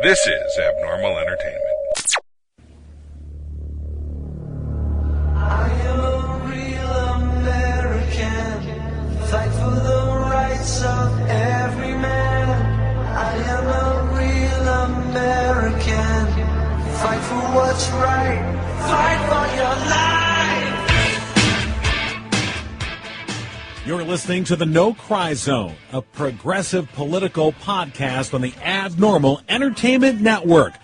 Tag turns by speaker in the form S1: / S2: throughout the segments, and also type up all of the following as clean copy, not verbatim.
S1: This is Abnormal Entertainment.
S2: I am a real American, fight for the rights of every man. I am a real American, fight for what's right, fight for your life.
S3: You're listening to the No Cry Zone, a progressive political podcast on the Abnormal Entertainment Network.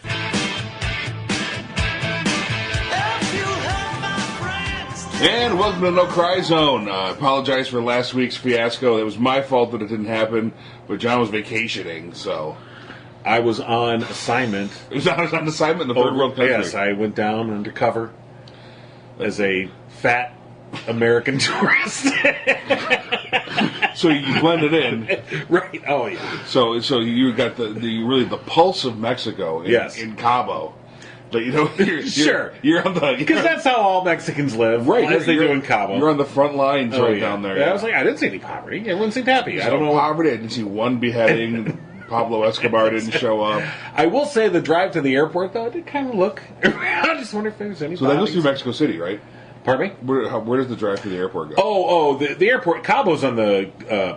S1: And welcome to No Cry Zone. I apologize for last week's fiasco. It was my fault that it didn't happen, but John was vacationing, so...
S4: I was on assignment.
S1: It was on assignment in the third world country.
S4: Yes, I went down undercover as a fat American tourist.
S1: So you blended in.
S4: Right, oh yeah.
S1: So you got the pulse of Mexico in Cabo. But you're on the...
S4: Because that's how all Mexicans live, right? As they do in Cabo.
S1: You're on the front lines down there.
S4: Yeah, I was like, I didn't see any poverty. Everyone seemed happy.
S1: I don't know poverty. I didn't see one beheading. Pablo Escobar didn't show up.
S4: I will say the drive to the airport, though, did kind of look... I just wonder if there's any
S1: So that goes through Mexico City, right?
S4: Pardon me?
S1: Where does the drive to the airport
S4: Oh,
S1: go?
S4: the airport, Cabo's on the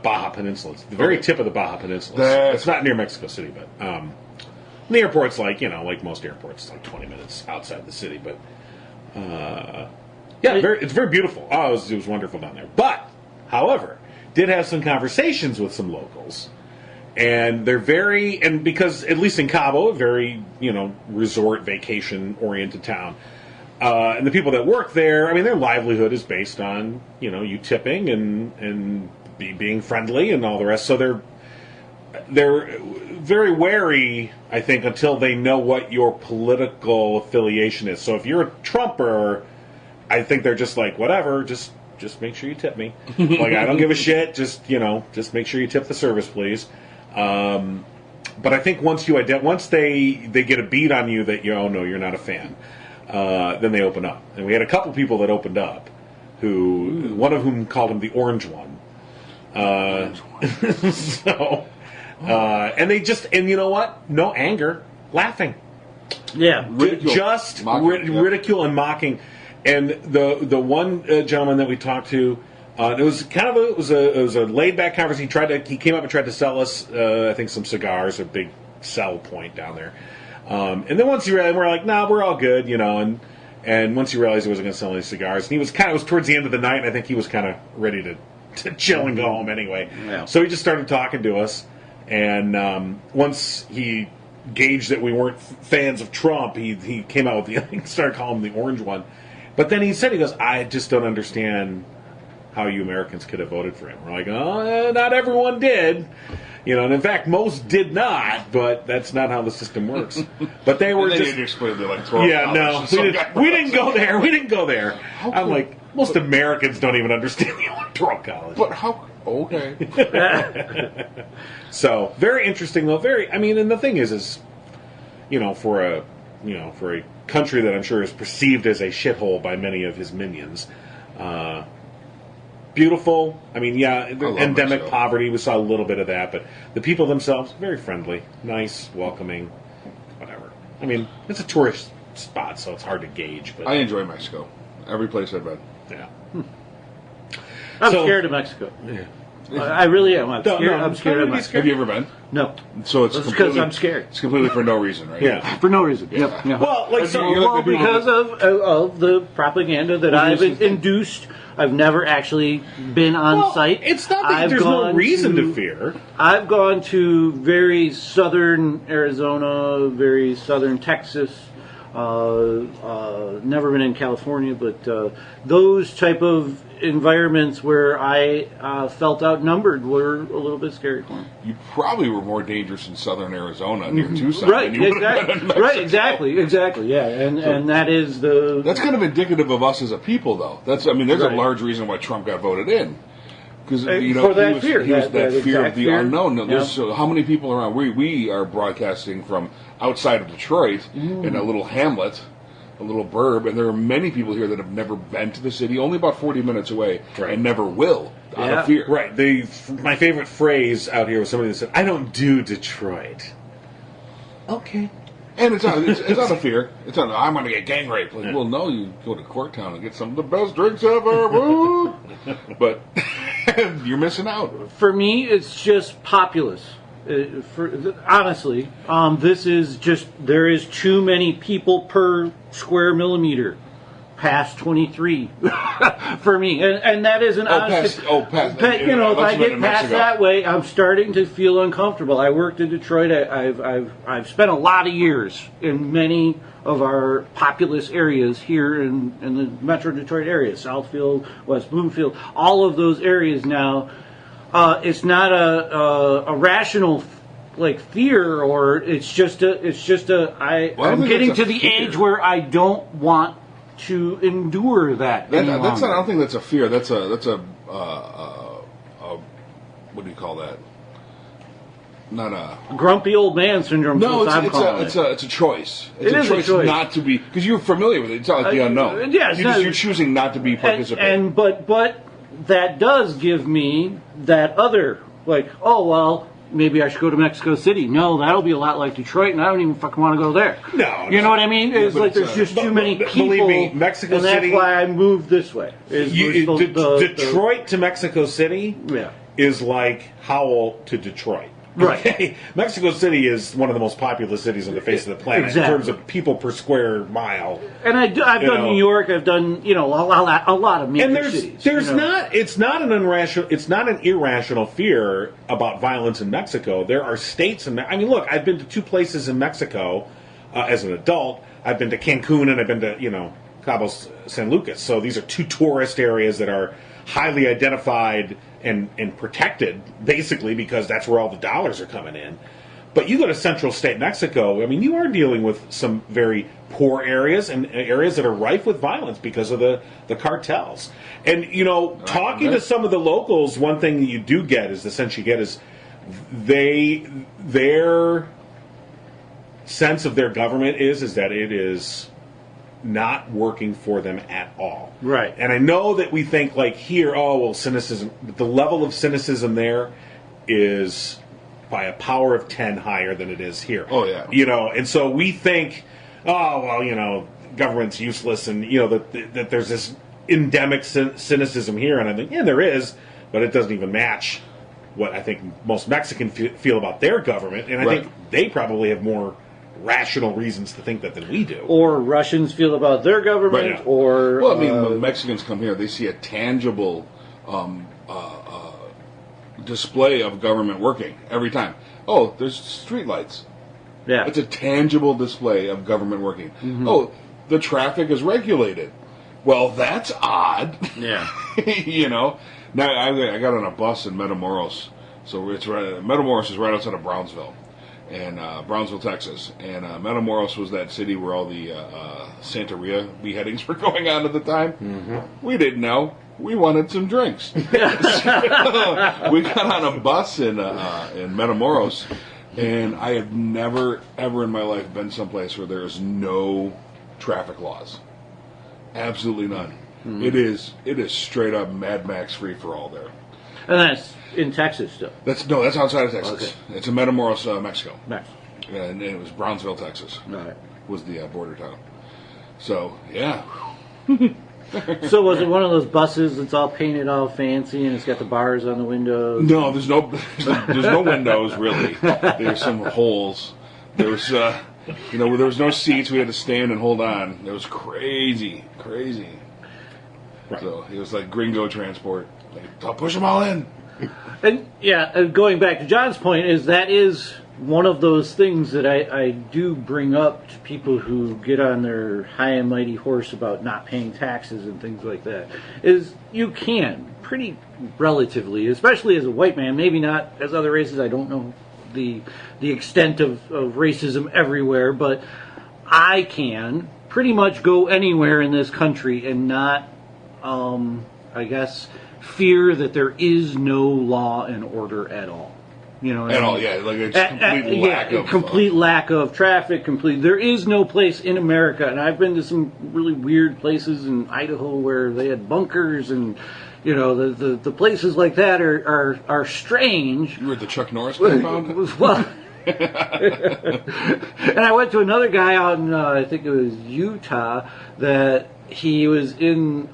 S4: Baja Peninsula. It's the very tip of the Baja Peninsula. It's not near Mexico City, but the airport's like most airports, like 20 minutes outside the city. But it's very beautiful. Oh, it was wonderful down there. But, however, did have some conversations with some locals. And they're because at least in Cabo, a very, resort, vacation-oriented town, and the people that work there, I mean, their livelihood is based on, you tipping and being friendly and all the rest. So they're very wary, I think, until they know what your political affiliation is. So if you're a Trumper, I think they're just like, whatever, just make sure you tip me. Like, I don't give a shit. Just make sure you tip the service, please. But I think once they get a beat on you that no, you're not a fan, then they open up. And we had a couple people that opened up, one of whom called him the Orange One. And they and you know what? No anger, laughing.
S5: Yeah,
S1: ridicule,
S4: ridicule and mocking. And the one gentleman that we talked to. It was a laid back conversation. He came up and tried to sell us, I think, some cigars, a big sell point down there. And then once we're like, nah, we're all good, And once he realized he wasn't going to sell any cigars, and it was towards the end of the night. And I think he was kind of ready to chill and go home anyway.
S5: Yeah.
S4: So he just started talking to us, and once he gauged that we weren't fans of Trump, he came out with he started calling him the Orange One. But then he goes, I just don't understand how you Americans could have voted for him. We're like, oh, not everyone did. And in fact, most did not, but that's not how the system works. But they were just...
S1: explain the
S4: we didn't go there. We didn't go there. I'm like, most Americans don't even understand the Electoral College.
S1: But how... Okay.
S4: So, very interesting, though. And the thing is, for a country that I'm sure is perceived as a shithole by many of his minions, beautiful. I mean, endemic
S1: Mexico.
S4: poverty. We saw a little bit of that, but the people themselves, very friendly, nice, welcoming, whatever. I mean, it's a tourist spot, so it's hard to gauge. But
S1: I enjoy Mexico. Every place I've been.
S4: Yeah.
S5: I'm scared of Mexico.
S4: Yeah.
S5: I really am. I'm scared of Mexico.
S1: Have you ever been?
S5: No.
S1: So it's
S5: because I'm scared.
S1: It's completely for no reason, right?
S4: Yeah.
S5: For no reason. Yep. Yeah.
S4: Well,
S5: because of the propaganda that I've induced. I've never actually been on site.
S4: It's not that there's no reason to fear.
S5: I've gone to very southern Arizona, very southern Texas. Never been in California, but those type of environments where I felt outnumbered were a little bit scary for me.
S1: You probably were more dangerous in southern Arizona near Tucson.
S5: Right,
S1: than you would have been in Mexico.
S5: Right, exactly, yeah. And that is the...
S1: That's kind of indicative of us as a people, though. There's a large reason why Trump got voted in. Because
S5: for that fear.
S1: He was that fear of the
S5: fear.
S1: unknown. So how many people around? We are broadcasting from outside of Detroit in a little hamlet, a little burb, and there are many people here that have never been to the city, only about 40 minutes away, and never will, out of fear.
S4: Right. My favorite phrase out here was somebody that said, I don't do Detroit. Okay.
S1: And it's not a fear. It's not, I'm going to get gang raped. Like, well, no, you go to Corktown and get some of the best drinks ever. Woo! But you're missing out.
S5: For me, it's just populace. Honestly, this is just, there is too many people per square millimeter. Past 23 for me, and that is an honest.
S1: Past.
S5: You know, if I get past that way, I'm starting to feel uncomfortable. I worked in Detroit. I've spent a lot of years in many of our populous areas here in the Metro Detroit area, Southfield, West Bloomfield, all of those areas now. It's not a rational like fear, or it's just I'm getting to the age where I don't want to endure that.
S1: That's not. I don't think that's a fear. That's a what do you call that? Not a
S5: grumpy old man syndrome.
S1: No, it's a choice. It's a choice not to be, because you're familiar with it. It's not like the unknown. You're choosing not to be participating.
S5: But that does give me that other, like, oh well, maybe I should go to Mexico City. No, that'll be a lot like Detroit, and I don't even fucking want to go there.
S4: No.
S5: You know what I mean? It's like there's just too many people.
S4: Believe me, Mexico City.
S5: That's why I moved this way.
S4: Detroit to Mexico City is like Howell to Detroit.
S5: Right.
S4: Okay? Mexico City is one of the most populous cities on the face of the planet in terms of people per square mile.
S5: And I've done New York. I've done a lot of major cities.
S4: It's not an irrational fear about violence in Mexico. There are states look, I've been to 2 places in Mexico as an adult. I've been to Cancun and I've been to Cabo San Lucas. So these are 2 tourist areas that are highly identified and protected, basically, because that's where all the dollars are coming in. But you go to central state Mexico, you are dealing with some very poor areas and areas that are rife with violence because of the cartels. And, talking to some of the locals, one thing that you do get is the sense you get is their sense of their government is that it is not working for them at all.
S5: Right.
S4: And I know that we think like here, cynicism. The level of cynicism there is by a power of 10 higher than it is here.
S1: Oh, yeah.
S4: And so we think, government's useless, and, that there's this endemic cynicism here. And I think, there is, but it doesn't even match what I think most Mexicans feel about their government. And I think they probably have more rational reasons to think that than we do.
S5: Or Russians feel about their government, or...
S1: Well, when Mexicans come here, they see a tangible display of government working every time. Oh, there's streetlights.
S5: Yeah.
S1: It's a tangible display of government working. Mm-hmm. Oh, the traffic is regulated. Well, that's odd.
S5: Yeah.
S1: Now, I got on a bus in Matamoros. So Matamoros is right outside of Brownsville. And Brownsville, Texas, and Matamoros was that city where all the Santeria beheadings were going on at the time. Mm-hmm. We didn't know. We wanted some drinks. So, we got on a bus in Matamoros, and I have never, ever in my life been someplace where there is no traffic laws. Absolutely none. Mm-hmm. It is straight up Mad Max free for all there.
S5: And that's in Texas still.
S1: That's outside of Texas. Okay. It's in Matamoros, Mexico.
S5: Nice.
S1: And it was Brownsville, Texas.
S5: Right.
S1: Was the border town. So yeah.
S5: So was it one of those buses that's all painted all fancy and it's got the bars on the windows?
S1: No, there's no windows really. There's some holes. There was there was no seats. We had to stand and hold on. It was crazy. Right. So it was like gringo transport. I'll push them all in.
S5: And going back to John's point, that is one of those things that I do bring up to people who get on their high and mighty horse about not paying taxes and things like that, is you can, pretty relatively, especially as a white man, maybe not as other races, I don't know the extent of racism everywhere, but I can pretty much go anywhere in this country and not, fear that there is no law and order at all.
S1: At all, yeah. Like it's
S5: complete lack of traffic. There is no place in America, and I've been to some really weird places in Idaho where they had bunkers, and the places like that are strange.
S1: You were at the Chuck Norris compound?
S5: Well, And I went to another guy out in, I think it was Utah, that he was in,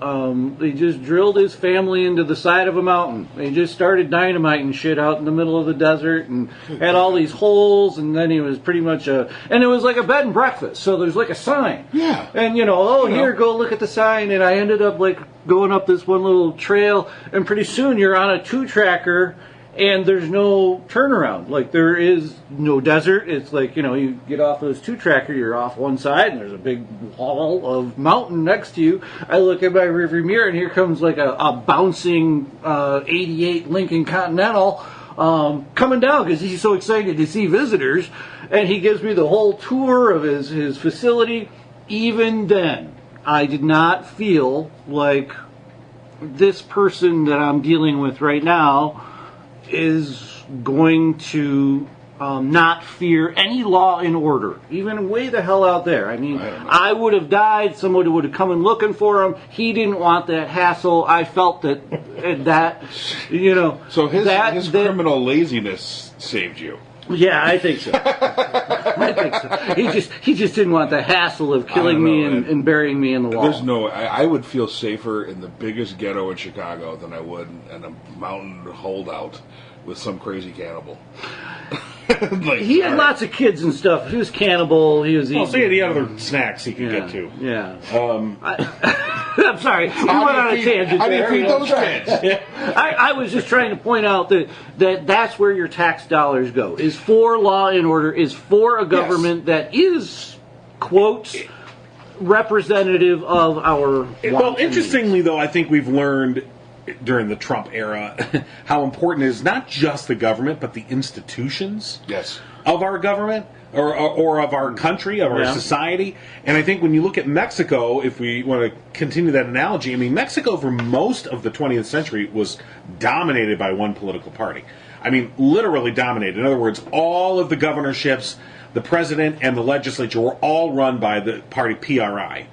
S5: they just drilled his family into the side of a mountain. They just started dynamiting shit out in the middle of the desert and had all these holes, and then he was pretty much and it was like a bed and breakfast, so there's like a sign.
S1: Yeah.
S5: And here, go look at the sign, and I ended up like going up this one little trail, and pretty soon you're on a 2-tracker, and there's no turnaround. Like, there is no desert. It's like, you get off this 2-tracker, you're off one side, and there's a big wall of mountain next to you. I look at my rearview mirror, and here comes like a bouncing 88 Lincoln Continental coming down because he's so excited to see visitors. And he gives me the whole tour of his facility. Even then, I did not feel like this person that I'm dealing with right now is going to not fear any law and order, even way the hell out there. I mean, I would have died. Somebody would have come in looking for him. He didn't want that hassle. I felt that,
S1: So his criminal laziness saved you.
S5: Yeah, I think so. He just didn't want the hassle of killing me and burying me in the wall.
S1: I would feel safer in the biggest ghetto in Chicago than I would in a mountain holdout with some crazy cannibal.
S5: He had lots of kids and stuff. He was cannibal. He was eating.
S4: So he had other snacks he could get to.
S5: Yeah. I'm sorry. We went on a tangent.
S1: How do you feed those kids?
S5: I was just trying to point out that's where your tax dollars go. Is for law and order. Is for a government that is, quotes, representative of our.
S4: Well, interestingly, though, I think we've learned during the Trump era how important it is not just the government but the institutions of our government or of our country, of our society. And I think when you look at Mexico, if we want to continue that analogy, I mean, Mexico for most of the 20th century was dominated by one political party. I mean, literally dominated. In other words, all of the governorships, the president and the legislature were all run by the party PRI.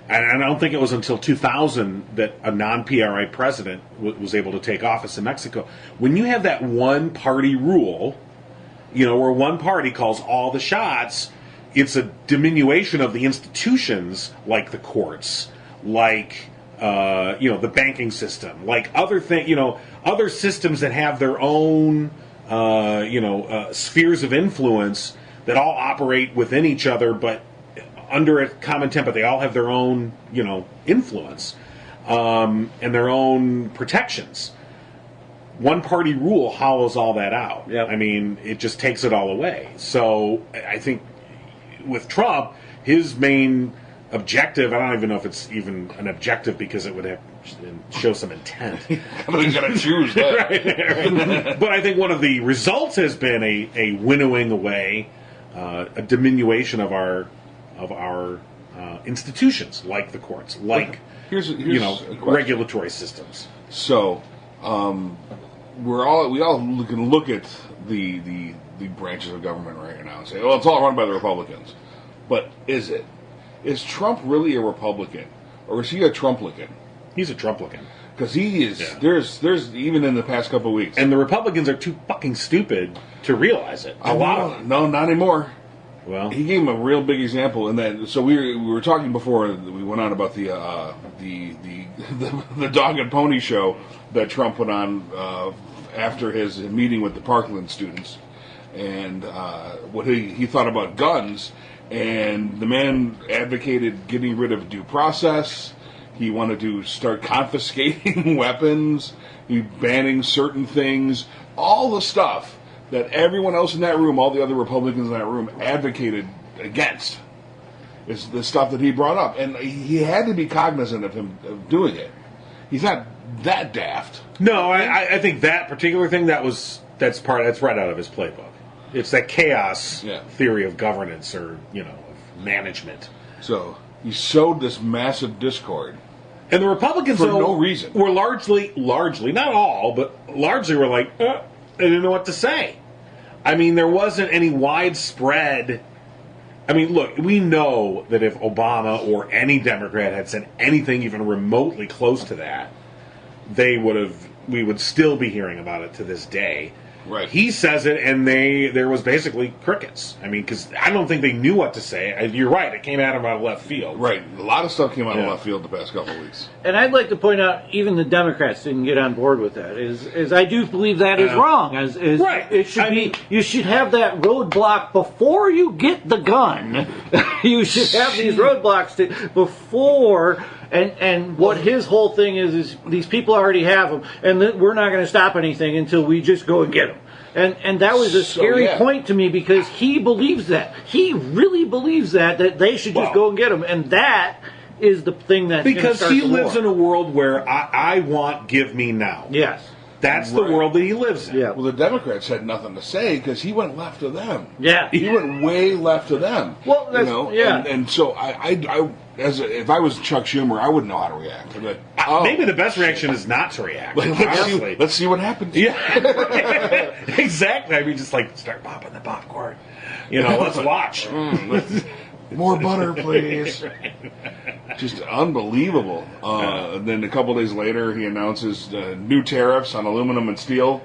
S4: And I don't think it was until 2000 that a non-PRI president was able to take office in Mexico. When you have that one-party rule, where one party calls all the shots, it's a diminution of the institutions like the courts, like the banking system, like other other systems that have their own spheres of influence that all operate within each other, but under a common template. They all have their own, influence and their own protections. One-party rule hollows all that out.
S5: Yep.
S4: I mean, it just takes it all away. So I think with Trump, his main objective, I don't even know if it's even an objective because it would have show some intent.
S1: He's got to choose that.
S4: right. But I think one of the results has been a winnowing away, a diminution of our institutions, like the courts, like
S1: here's
S4: regulatory systems.
S1: So we all can look at the branches of government right now and say, well, it's all run by the Republicans. But is it? Is Trump really a Republican, or is he a Trumplican?
S4: He's a Trumplican.
S1: Because he is. Yeah. There's even in the past couple of weeks,
S4: and the Republicans are too fucking stupid to realize it. A lot of them.
S1: No, not anymore.
S4: Well,
S1: he gave him a real big example, and then so we were talking before we went on about the dog and pony show that Trump put on after his meeting with the Parkland students, and what he thought about guns, and the man advocated getting rid of due process. He wanted to start confiscating weapons, banning certain things, all the stuff that everyone else in that room, all the other Republicans in that room, advocated against. It's the stuff that he brought up. And he had to be cognizant of him of doing it. He's not that daft.
S4: No, I think that particular thing, that's right out of his playbook. It's that chaos theory of governance or, of management.
S1: So he sowed this massive discord.
S4: And the Republicans,
S1: for no reason,
S4: were largely, not all, but largely were like, they didn't know what to say. I mean, there wasn't any widespread. I mean, look, we know that if Obama or any Democrat had said anything even remotely close to that, we would still be hearing about it to this day.
S1: Right.
S4: He says it, and there was basically crickets. I mean, because I don't think they knew what to say. You're right; it came at him out of left field.
S1: Right. A lot of stuff came out of left field the past couple of weeks.
S5: And I'd like to point out, even the Democrats didn't get on board with that. Is I do believe that is wrong.
S4: Right.
S5: It should be. You should have that roadblock before you get the gun. You should have these roadblocks before. And what his whole thing is these people already have them, and we're not going to stop anything until we just go and get them. And that was a scary point to me, because he believes that. He really believes that they should just go and get them. And that is the thing that's going to start the war.
S4: Because he lives in a world where I want, give me now.
S5: Yes.
S4: That's the world that he lives in.
S5: Yeah.
S1: Well, the Democrats had nothing to say because he went left of them.
S5: Yeah.
S1: He went way left of them.
S5: Well, that's,
S1: and so if I was Chuck Schumer, I wouldn't know how to react. I'd be like,
S4: maybe the best reaction is not to react.
S1: Let's see what happens.
S4: Yeah, exactly. I mean, just like start popping the popcorn. Let's watch.
S1: More butter, please. Just unbelievable. Then a couple days later, he announces new tariffs on aluminum and steel.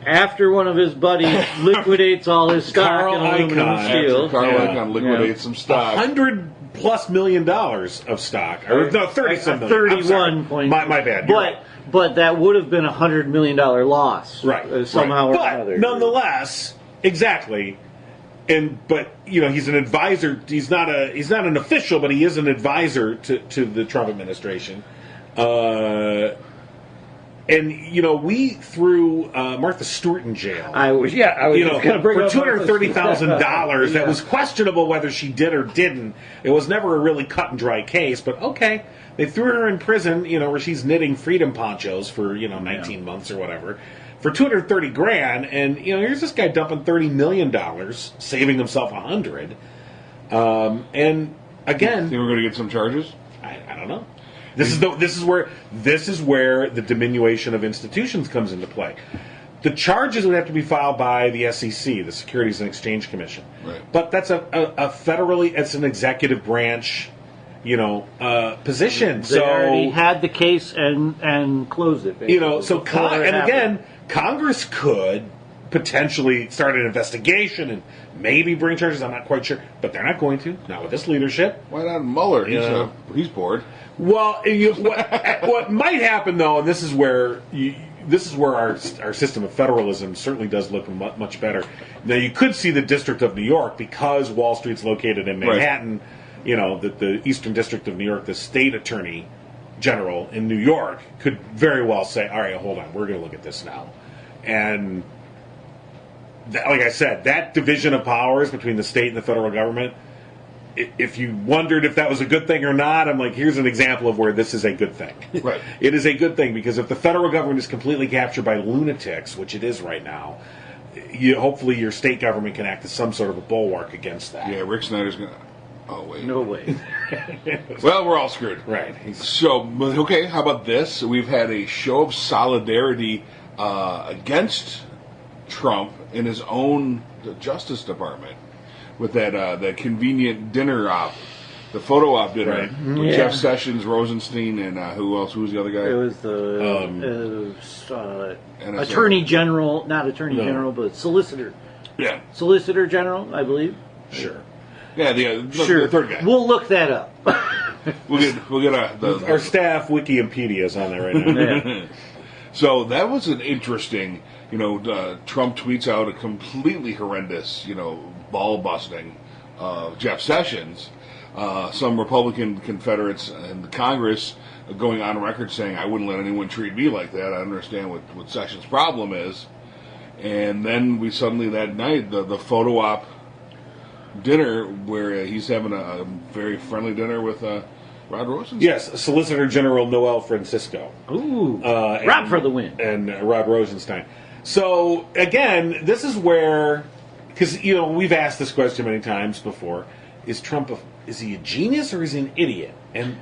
S5: After one of his buddies liquidates all his stock in aluminum and steel.
S1: Carl Icahn liquidates some stock.
S4: $100+ million of stock. Or, no, 30-some million.
S5: 31 point.
S4: My bad.
S5: But that would have been $100 million loss.
S4: Right.
S5: Somehow or
S4: but
S5: another.
S4: Nonetheless, exactly. But he's an advisor. He's not an official, but he is an advisor to the Trump administration. We threw Martha Stewart in jail.
S5: I was going to bring
S4: for
S5: up
S4: $230,000. That was questionable whether she did or didn't. It was never a really cut and dry case. But okay, they threw her in prison. Where she's knitting freedom ponchos for 19 months or whatever. For $230,000, and here's this guy dumping $30 million, saving himself $100. And again,
S1: think we're going to get some charges?
S4: I don't know. This is where the diminution of institutions comes into play. The charges would have to be filed by the SEC, the Securities and Exchange Commission.
S1: Right.
S4: But that's a federally, it's an executive branch, position.
S5: They already had the case and closed it.
S4: Again, Congress could potentially start an investigation and maybe bring charges. I'm not quite sure, but they're not going to. Not with this leadership.
S1: Why not Mueller? He's bored.
S4: Well, what might happen though, and this is where our system of federalism certainly does look much better. Now, you could see the District of New York, because Wall Street's located in Manhattan. Right. The Eastern District of New York, the state attorney general in New York could very well say, all right, hold on, we're going to look at this now. And like I said, that division of powers between the state and the federal government, if you wondered if that was a good thing or not, I'm like, here's an example of where this is a good thing.
S1: Right.
S4: It is a good thing, because if the federal government is completely captured by lunatics, which it is right now, hopefully your state government can act as some sort of a bulwark against that.
S1: Yeah, Rick Snyder's going to... Oh, wait.
S5: No way.
S1: Well, we're all screwed.
S4: Right.
S1: So, okay, how about this? We've had a show of solidarity against Trump in his own Justice Department with that convenient dinner op, the photo op dinner,
S4: right.
S1: with Jeff Sessions, Rosenstein, and who else? Who was the other guy?
S5: It was the Attorney General, not Attorney General, but Solicitor.
S1: Yeah.
S5: Solicitor General, I believe.
S4: Sure.
S1: Yeah, the third guy.
S5: We'll look that up.
S1: We'll get
S4: our staff Wikipedia is on there right now.
S5: Yeah.
S1: So that was an interesting, Trump tweets out a completely horrendous, ball busting of Jeff Sessions. Some Republican Confederates in the Congress going on record saying, I wouldn't let anyone treat me like that. I understand what Sessions' problem is. And then we suddenly that night, the photo op dinner where he's having a very friendly dinner with Rod Rosenstein.
S4: Yes, Solicitor General Noel Francisco.
S5: Ooh, Rob for the win.
S4: And Rod Rosenstein. So, again, this is where, because, we've asked this question many times before, is Trump, is he a genius or is he an idiot? And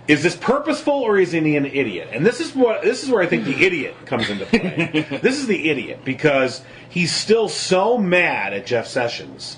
S4: is this purposeful or is he an idiot? And this is where I think the idiot comes into play. This is the idiot, because he's still so mad at Jeff Sessions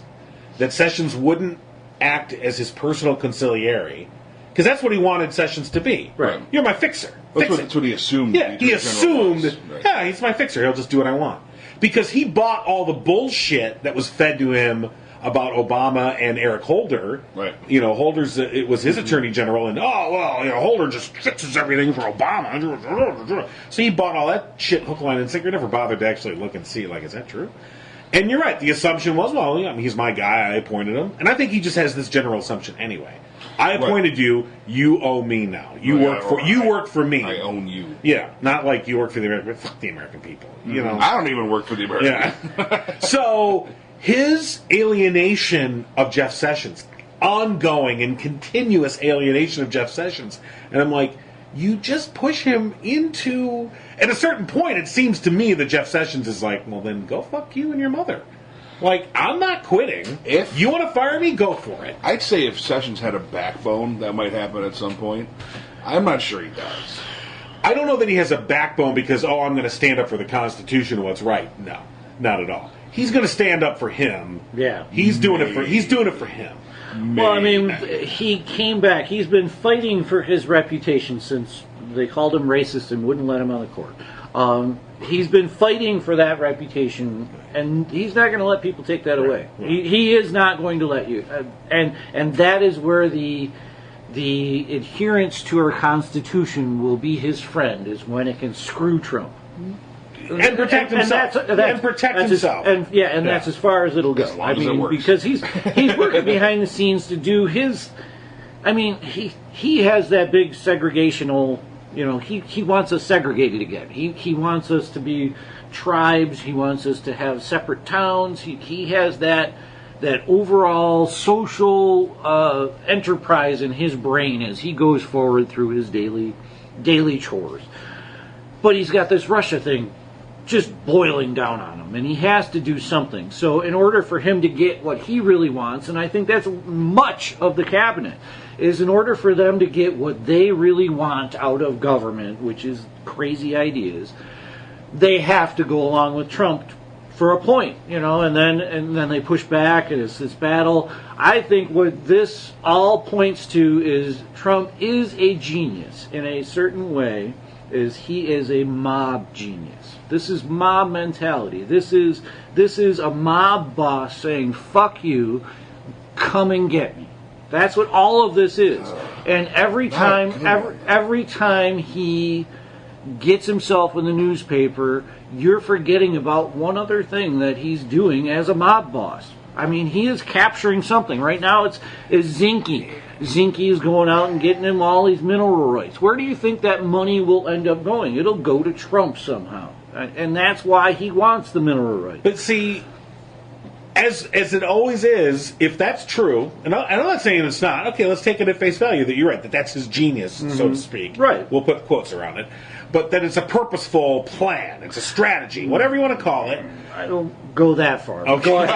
S4: that Sessions wouldn't act as his personal consigliere, because that's what he wanted Sessions to be.
S1: Right.
S4: You're my fixer.
S1: That's what he assumed.
S4: Yeah, he assumed, he's my fixer. He'll just do what I want. because he bought all the bullshit that was fed to him about Obama and Eric Holder.
S1: Right.
S4: You know, Holder's it was his attorney general, and Holder just fixes everything for Obama. So he bought all that shit hook, line, and sinker. Never bothered to actually look and see, like, is that true? And you're right. The assumption was, well, I mean, he's my guy. I appointed him, and I think he just has this general assumption anyway. I appointed you. You owe me now. You work for me.
S1: I own you.
S4: Yeah, not like you work for the American. Fuck the American people. You know,
S1: I don't even work for the American people.
S4: Yeah. So his alienation of Jeff Sessions, ongoing and continuous alienation of Jeff Sessions, and I'm like, you just push him into. At a certain point, it seems to me that Jeff Sessions is like, well, then go fuck you and your mother. Like, I'm not quitting. If you want to fire me, go for it.
S1: I'd say if Sessions had a backbone, that might happen at some point. I'm not sure he does.
S4: I don't know that he has a backbone because, I'm going to stand up for the Constitution and what's right. No, not at all. He's going to stand up for him.
S5: Yeah.
S4: He's doing it for him.
S5: Well, I mean, he came back. He's been fighting for his reputation since they called him racist and wouldn't let him on the court. He's been fighting for that reputation, and he's not going to let people take that away. He is not going to let you. And that is where the adherence to our Constitution will be his friend, is when it can screw Trump.
S4: And protect himself. And protect himself.
S5: That's as far as it'll go.
S1: As long as it works.
S5: Because he's working behind the scenes to do his. I mean, he has that big segregational. You know, he wants us segregated again. He wants us to be tribes. He wants us to have separate towns. He has that overall social enterprise in his brain as he goes forward through his daily chores. But he's got this Russia thing just boiling down on him, and he has to do something. So in order for him to get what he really wants, and I think that's much of the cabinet, is in order for them to get what they really want out of government, which is crazy ideas, they have to go along with Trump for a point, you know, and then they push back, and it's this battle. I think what this all points to is Trump is a genius in a certain way, is he is a mob genius. This is mob mentality. This is a mob boss saying, fuck you, come and get me. That's what all of this is. And every time he gets himself in the newspaper, you're forgetting about one other thing that he's doing as a mob boss. I mean, he is capturing something. Right now it's Zinke. Zinke is going out and getting him all these mineral rights. Where do you think that money will end up going? It'll go to Trump somehow. And that's why he wants the mineral rights.
S4: But see, as it always is, if that's true, and I'm not saying it's not, okay, let's take it at face value that you're right, that's his genius, so to speak.
S5: Right.
S4: We'll put quotes around it. But that it's a purposeful plan, it's a strategy, whatever you want to call it.
S5: I don't go that far.
S4: Okay.
S5: Go ahead.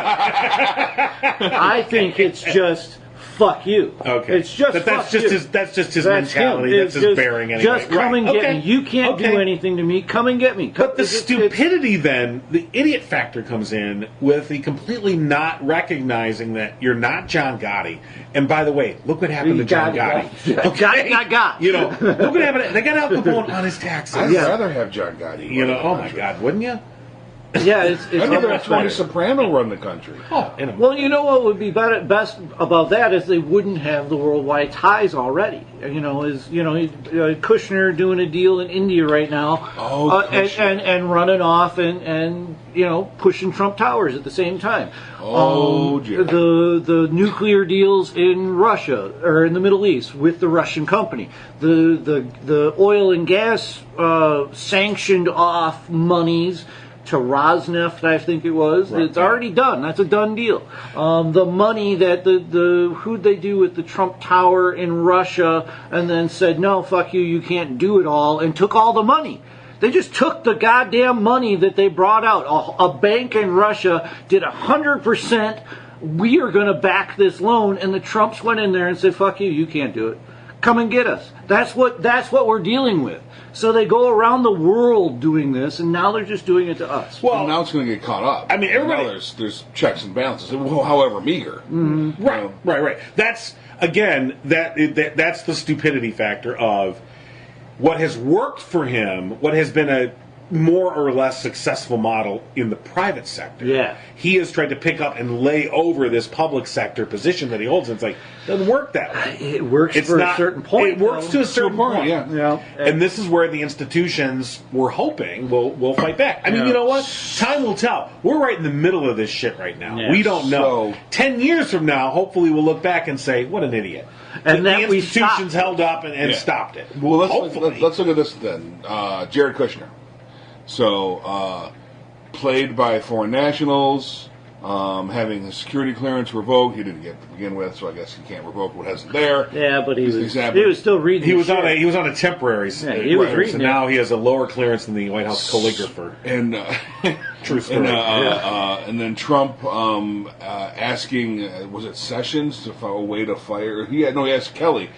S5: I think it's just fuck you.
S4: Okay.
S5: It's just
S4: that's
S5: fuck
S4: just
S5: you.
S4: That's just his mentality. That's his bearing anyway.
S5: Just come and get me. You can't do anything to me. Come and get me.
S4: But the stupidity then, the idiot factor comes in with the completely not recognizing that you're not John Gotti. And by the way, look what happened to John Gotti.
S5: Okay? Got.
S4: You know, look what happened. They got Al Capone on his taxes.
S1: I'd rather have John Gotti.
S4: You know, oh my God, wouldn't you?
S5: Yeah, it's
S1: I'd rather have Tony Soprano run the country.
S5: Well, you know what would be best about that is they wouldn't have the worldwide ties already. Kushner doing a deal in India right now, and running off and pushing Trump Towers at the same time. The nuclear deals in Russia or in the Middle East with the Russian company, the oil and gas sanctioned off monies to Rosneft, I think it was. Right. It's already done. That's a done deal. The money that who'd they do with the Trump Tower in Russia, and then said, no, fuck you, you can't do it all, and took all the money. They just took the goddamn money that they brought out. A bank in Russia did 100%. We are going to back this loan, and the Trumps went in there and said, fuck you, you can't do it. Come and get us. That's what we're dealing with. So they go around the world doing this, and now they're just doing it to us.
S1: Well, now it's going to get caught up.
S4: I mean, everybody.
S1: Now there's checks and balances, however meager.
S5: Mm-hmm.
S4: Right. That's again that's the stupidity factor of what has worked for him. What has been more or less successful model in the private sector.
S5: Yeah.
S4: He has tried to pick up and lay over this public sector position that he holds, and it's like, it doesn't work that way.
S5: It works for a certain point.
S4: It works to a certain point,
S5: Yeah.
S4: And this is where the institutions we're hoping will fight back. I mean, you know what? Time will tell. We're right in the middle of this shit right now.
S5: Yeah.
S4: We don't know.
S1: So-
S4: 10 years from now, hopefully we'll look back and say, what an idiot.
S5: And
S4: the
S5: that we
S4: institutions
S5: stopped.
S4: held up and
S1: Yeah.
S4: stopped it.
S1: Well,
S4: hopefully.
S1: let's look at this then. Jared Kushner. So, played by foreign nationals, having his security clearance revoked. He didn't get it to begin with, so I guess he can't revoke what hasn't there.
S5: Yeah, but he was
S1: Exactly.
S5: still reading.
S4: He was
S5: the
S4: on a
S5: shit.
S4: he was on a temporary
S5: he was reading
S4: and
S5: it.
S4: now he has a lower clearance than the White House calligrapher.
S1: And
S4: True story.
S1: and then Trump asking, was it Sessions to a way to fire? He asked Kelly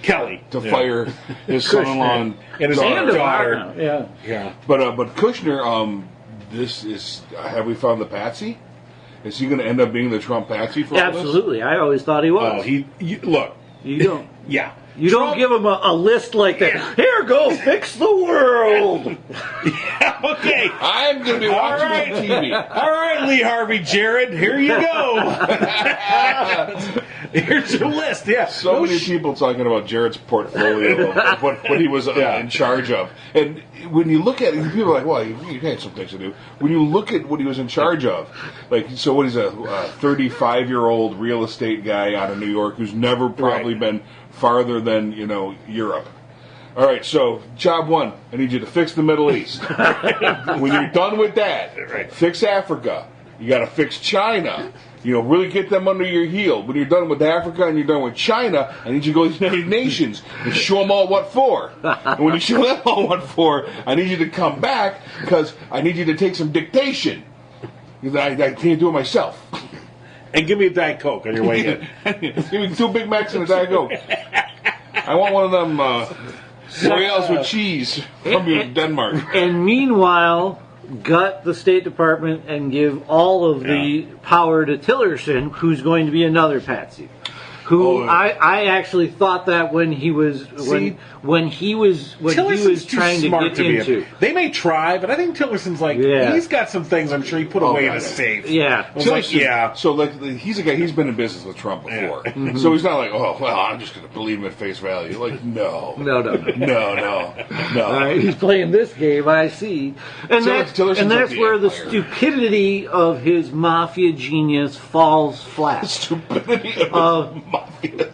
S1: to fire his son-in-law and
S4: his
S1: daughter.
S4: daughter.
S5: Yeah.
S1: But Kushner, this is. Have we found the patsy? Is he going to end up being the Trump patsy for all this?
S5: Absolutely. I always thought he was.
S4: Look.
S5: You don't.
S4: Yeah.
S5: You don't give him a list like that.
S4: Yeah.
S5: Here, go fix the world.
S4: Okay.
S1: I'm going to be watching on TV.
S4: All right, Lee Harvey Jared, here you go. Here's your list. Yeah.
S1: So many people talking about Jared's portfolio of what he was in charge of. And when you look at it, people are like, well, you had some things to do. When you look at what he was in charge of, like, so what, he's a 35-year-old real estate guy out of New York who's never probably been farther than, Europe. All right, so job one, I need you to fix the Middle East. When you're done with that, fix Africa. You got to fix China. Really get them under your heel. When you're done with Africa and you're done with China, I need you to go to the United Nations and show them all what for. And when you show them all what for, I need you to come back because I need you to take some dictation. Because I can't do it myself.
S4: And give me a Diet Coke on your way in.
S1: Give me 2 Big Macs and a Diet Coke. I want one of them Royales with cheese from Denmark.
S5: And meanwhile, gut the State Department and give all of the power to Tillerson, who's going to be another patsy. I actually thought that when he was
S4: Tillerson's too
S5: trying to
S4: smart
S5: get
S4: to be
S5: into.
S4: They may try, but I think Tillerson's like he's got some things I'm sure he put away in a safe.
S5: Yeah.
S1: So he's a guy. He's been in business with Trump before, so he's not like, oh well, I'm just going to believe him at face value. Like no.
S5: All right, he's playing this game. I see, and that's where the stupidity of his mafia genius falls flat.
S1: Stupidity of mafia.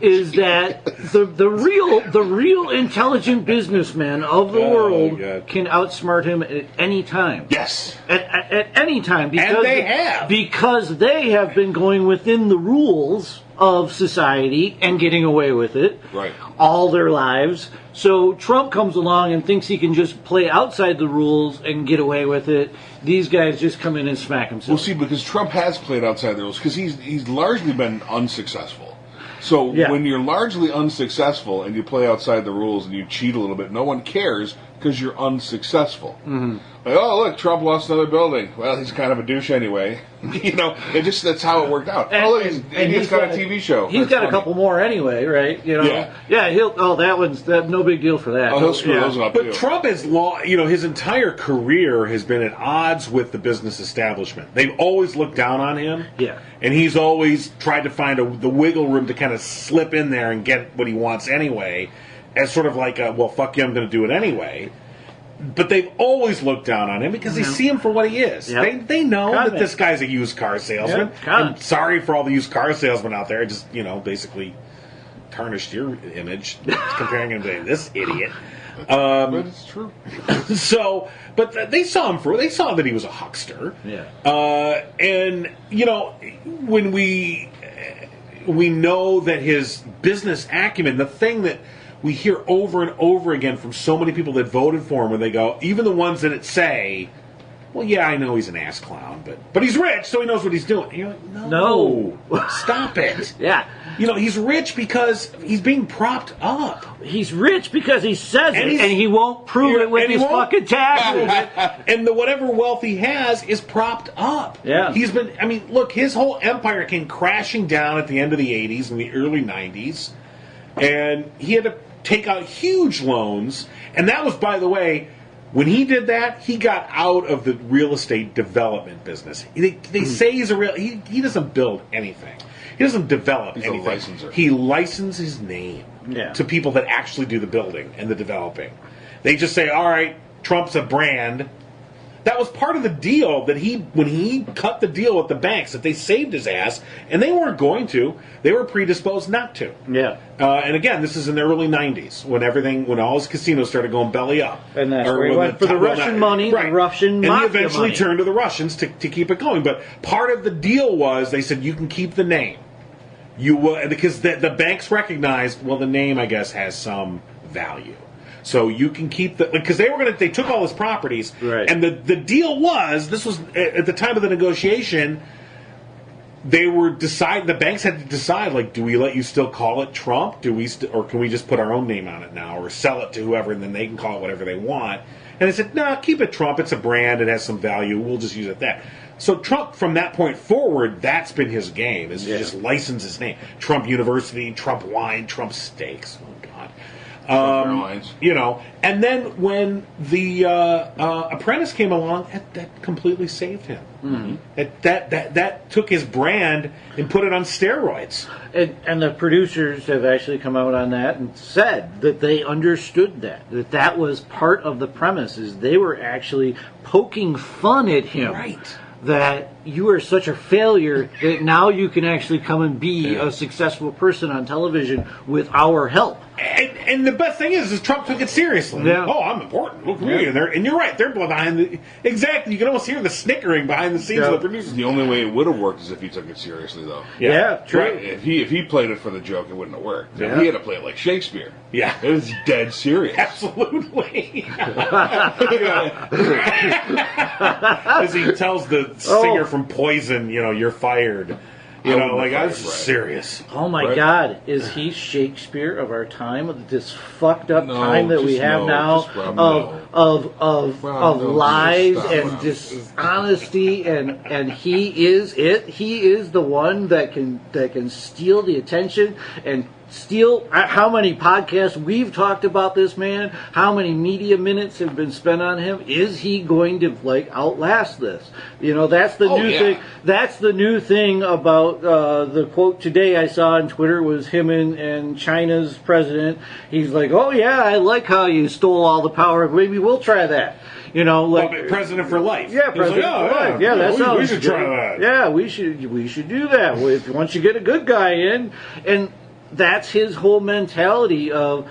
S5: Is that the real intelligent businessmen of the world can outsmart him at any time.
S1: Yes.
S5: At any time. Because they have been going within the rules of society and getting away with it all their lives. So Trump comes along and thinks he can just play outside the rules and get away with it. These guys just come in and smack himself.
S1: Well, see, because Trump has played outside the rules because he's largely been unsuccessful. So when you're largely unsuccessful and you play outside the rules and you cheat a little bit, no one cares because you're unsuccessful. Mm-hmm. Like, oh, look, Trump lost another building. Well, he's kind of a douche anyway. That's how it worked out. He's got a TV show.
S5: He's got a couple more anyway, right? That's no big deal for that.
S1: Oh, he'll screw those up,
S4: but
S1: too.
S4: Trump has his entire career has been at odds with the business establishment. They've always looked down on him.
S5: Yeah.
S4: And he's always tried to find the wiggle room to kind of slip in there and get what he wants anyway, as sort of like, well, fuck you, I'm going to do it anyway. But they've always looked down on him because they see him for what he is. Yep. They know that this guy's a used car salesman.
S5: Yep.
S4: I'm sorry for all the used car salesmen out there. Just, basically tarnished your image comparing him to this idiot.
S1: But it's true.
S4: But they saw him they saw that he was a huckster.
S5: Yeah.
S4: And when we know that his business acumen, the thing that we hear over and over again from so many people that voted for him, when they go, even the ones that say, well, yeah, I know he's an ass clown, but he's rich, so he knows what he's doing. And you're like, no. Stop it.
S5: Yeah.
S4: He's rich because he's being propped up.
S5: He's rich because he says it, and he won't prove it with his fucking taxes.
S4: And whatever wealth he has is propped up.
S5: Yeah.
S4: Look, his whole empire came crashing down at the end of the 80s and the early 90s, and he had to take out huge loans, and that was, by the way, When he did that, he got out of the real estate development business. They say he's a real... He doesn't build anything. He doesn't develop anything.
S1: A licenser.
S4: He licenses his name to people that actually do the building and the developing. They just say, all right, Trump's a brand. That was part of the deal that when he cut the deal with the banks, that they saved his ass, and they weren't going to. They were predisposed not to.
S5: Yeah.
S4: And again, this is in the early 90s when all his casinos started going belly up.
S5: And that's where he went for the Russian money, the Russian mafia money.
S4: And he eventually turned to the Russians to keep it going. But part of the deal was they said, you can keep the name. You will, because the banks recognized, well, the name, I guess, has some value. So you can keep because they took all his properties,
S5: right.
S4: And the deal was, this was at the time of the negotiation, the banks had to decide, like, do we let you still call it Trump? Or can we just put our own name on it now, or sell it to whoever, and then they can call it whatever they want? And they said, no, keep it Trump. It's a brand. It has some value. We'll just use it that. So Trump, from that point forward, that's been his game, is to just license his name. Trump University, Trump Wine, Trump Steaks. Oh, God. And then when the Apprentice came along, that completely saved him. Mm-hmm. That took his brand and put it on steroids.
S5: And the producers have actually come out on that and said that they understood that was part of the premise, is they were actually poking fun at him.
S4: Right.
S5: That you are such a failure that now you can actually come and be a successful person on television with our help.
S4: And the best thing is Trump took it seriously.
S5: Yeah.
S4: Oh, I'm important. Look at me. And you're right. They're behind exactly. You can almost hear the snickering behind the scenes of the producers.
S1: The only way it would have worked is if he took it seriously, though.
S5: Yeah, true.
S1: Right. If he played it for the joke, it wouldn't have worked.
S5: Yeah.
S1: He had to play it like Shakespeare.
S4: Yeah.
S1: It was dead serious.
S4: Absolutely. As he tells the singer from Poison, you're fired. I'm serious.
S5: Oh my God, is he Shakespeare of our time? This fucked up time that we have now of lies and dishonesty, and he is it. He is the one that can steal the attention and steal. How many podcasts we've talked about this man? How many media minutes have been spent on him? Is he going to outlast this? That's the new thing. That's the new thing about the quote today I saw on Twitter was him and China's president. He's like, "Oh yeah, I like how you stole all the power. Maybe we'll try that."
S4: President for life.
S5: Yeah, president for life. Yeah, that sounds.
S4: We should try that.
S5: Yeah, we should do that. Once you get a good guy in, and that's his whole mentality of.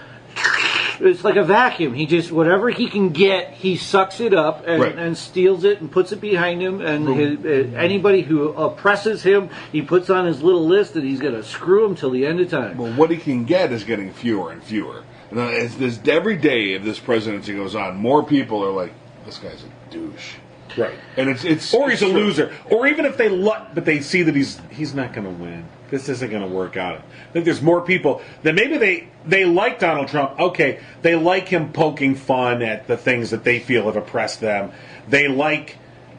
S5: It's like a vacuum. He just, whatever he can get, he sucks it up and steals it and puts it behind him. And anybody who oppresses him, he puts on his little list that he's going to screw him till the end of time.
S1: Well, what he can get is getting fewer and fewer. And every day if this presidency goes on, more people are like, this guy's a douche.
S4: Right.
S1: And it's
S4: or he's a loser. Or even if but they see that he's not going to win. This isn't going to work out. I think there's more people that maybe they like Donald Trump. Okay, they like him poking fun at the things that they feel have oppressed them. They like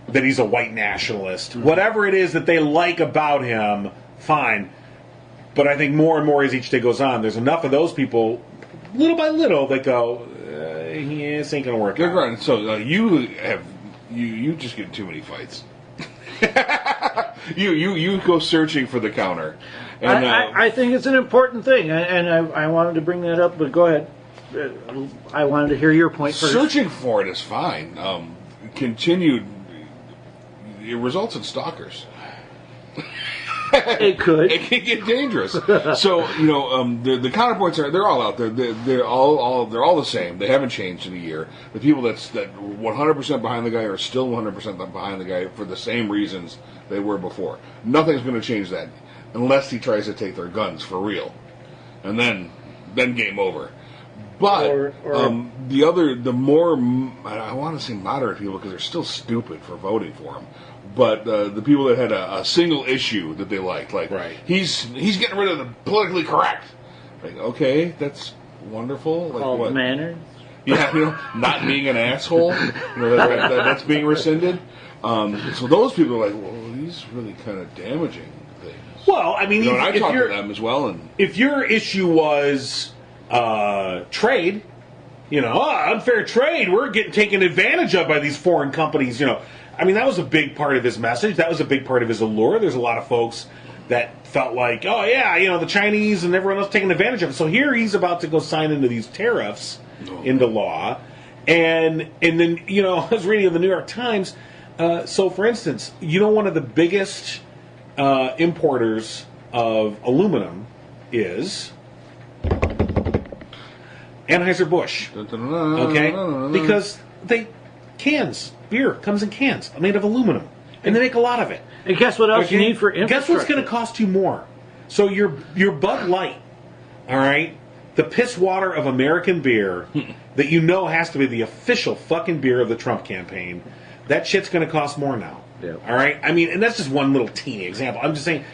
S4: that he's a white nationalist. Mm-hmm. Whatever it is that they like about him, fine. But I think more and more as each day goes on, there's enough of those people, little by little, that go, this ain't going to work out.
S1: Right. So you just get too many fights. You go searching for the counter. And,
S5: I think it's an important thing, and I wanted to bring that up, but go ahead. I wanted to hear your point first.
S1: Searching for it is fine. Continued, it results in stalkers.
S5: It could.
S1: It can get dangerous. So the counterpoints they're all out there. They're all the same. They haven't changed in a year. The people that 100% behind the guy are still 100% behind the guy for the same reasons they were before. Nothing's going to change that unless he tries to take their guns for real, and then game over. But the more I want to say moderate people because they're still stupid for voting for him. But the people that had a single issue that they liked, like he's getting rid of the politically correct. Like, okay, that's wonderful. Like
S5: called
S1: what?
S5: Manners.
S1: Yeah, not being an asshole. That's being rescinded. So those people are like, well, he's really kind of damaging things.
S4: Well, I mean,
S1: and I talked to them as well. And
S4: if your issue was trade, Unfair trade, we're getting taken advantage of by these foreign companies, I mean, that was a big part of his message. That was a big part of his allure. There's a lot of folks that felt like, oh, yeah, the Chinese and everyone else taking advantage of it. So here he's about to go sign into these tariffs into law. And then, I was reading in the New York Times. So, for instance, one of the biggest importers of aluminum is Anheuser-Busch. Okay? Because beer comes in cans made of aluminum. And they make a lot of it.
S5: And guess what else you need for infrastructure?
S4: Guess what's going to cost you more? So your Bud Light, all right, the piss water of American beer that has to be the official fucking beer of the Trump campaign, that shit's going to cost more now.
S5: Yeah.
S4: All right? I mean, and that's just one little teeny example. I'm just saying,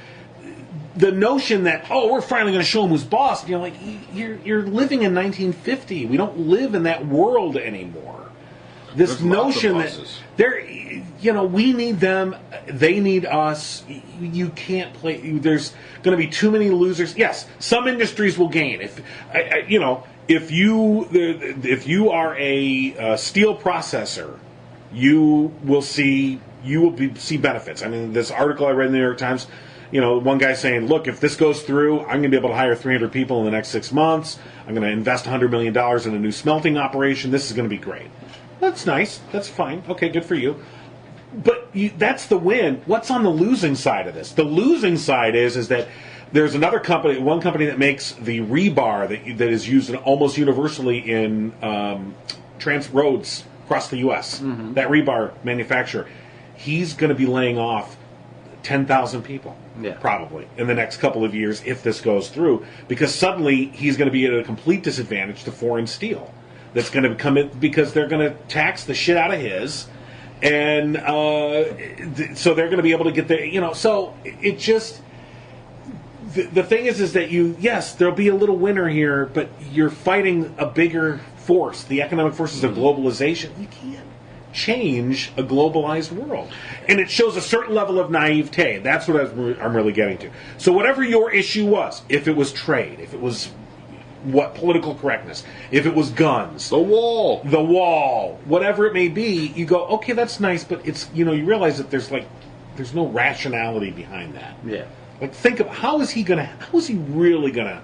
S4: the notion that, we're finally going to show him who's boss, you're living in 1950. We don't live in that world anymore. This notion that we need them, they need us. You can't play. There's going to be too many losers. Yes, some industries will gain. If you are a steel processor, you will see benefits. I mean, this article I read in the New York Times. One guy saying, look, if this goes through, I'm going to be able to hire 300 people in the next 6 months. I'm going to invest $100 million in a new smelting operation. This is going to be great. That's nice. That's fine. Okay, good for you. But that's the win. What's on the losing side of this? The losing side is that there's one company that makes the rebar that is used almost universally in roads across the U.S. Mm-hmm. That rebar manufacturer, he's going to be laying off 10,000 people, probably, in the next couple of years if this goes through, because suddenly he's going to be at a complete disadvantage to foreign steel. That's going to come in because they're going to tax the shit out of his, and so they're going to be able to get their, So it just the thing is that there'll be a little winner here, but you're fighting a bigger force, the economic forces of globalization. You can't change a globalized world, and it shows a certain level of naivete. That's what I'm really getting to. So whatever your issue was, if it was trade, if it was political correctness, if it was guns,
S1: the wall,
S4: whatever it may be, you go, okay, that's nice, but it's you realize that there's no rationality behind that.
S5: Yeah.
S4: Like, think of how is he really gonna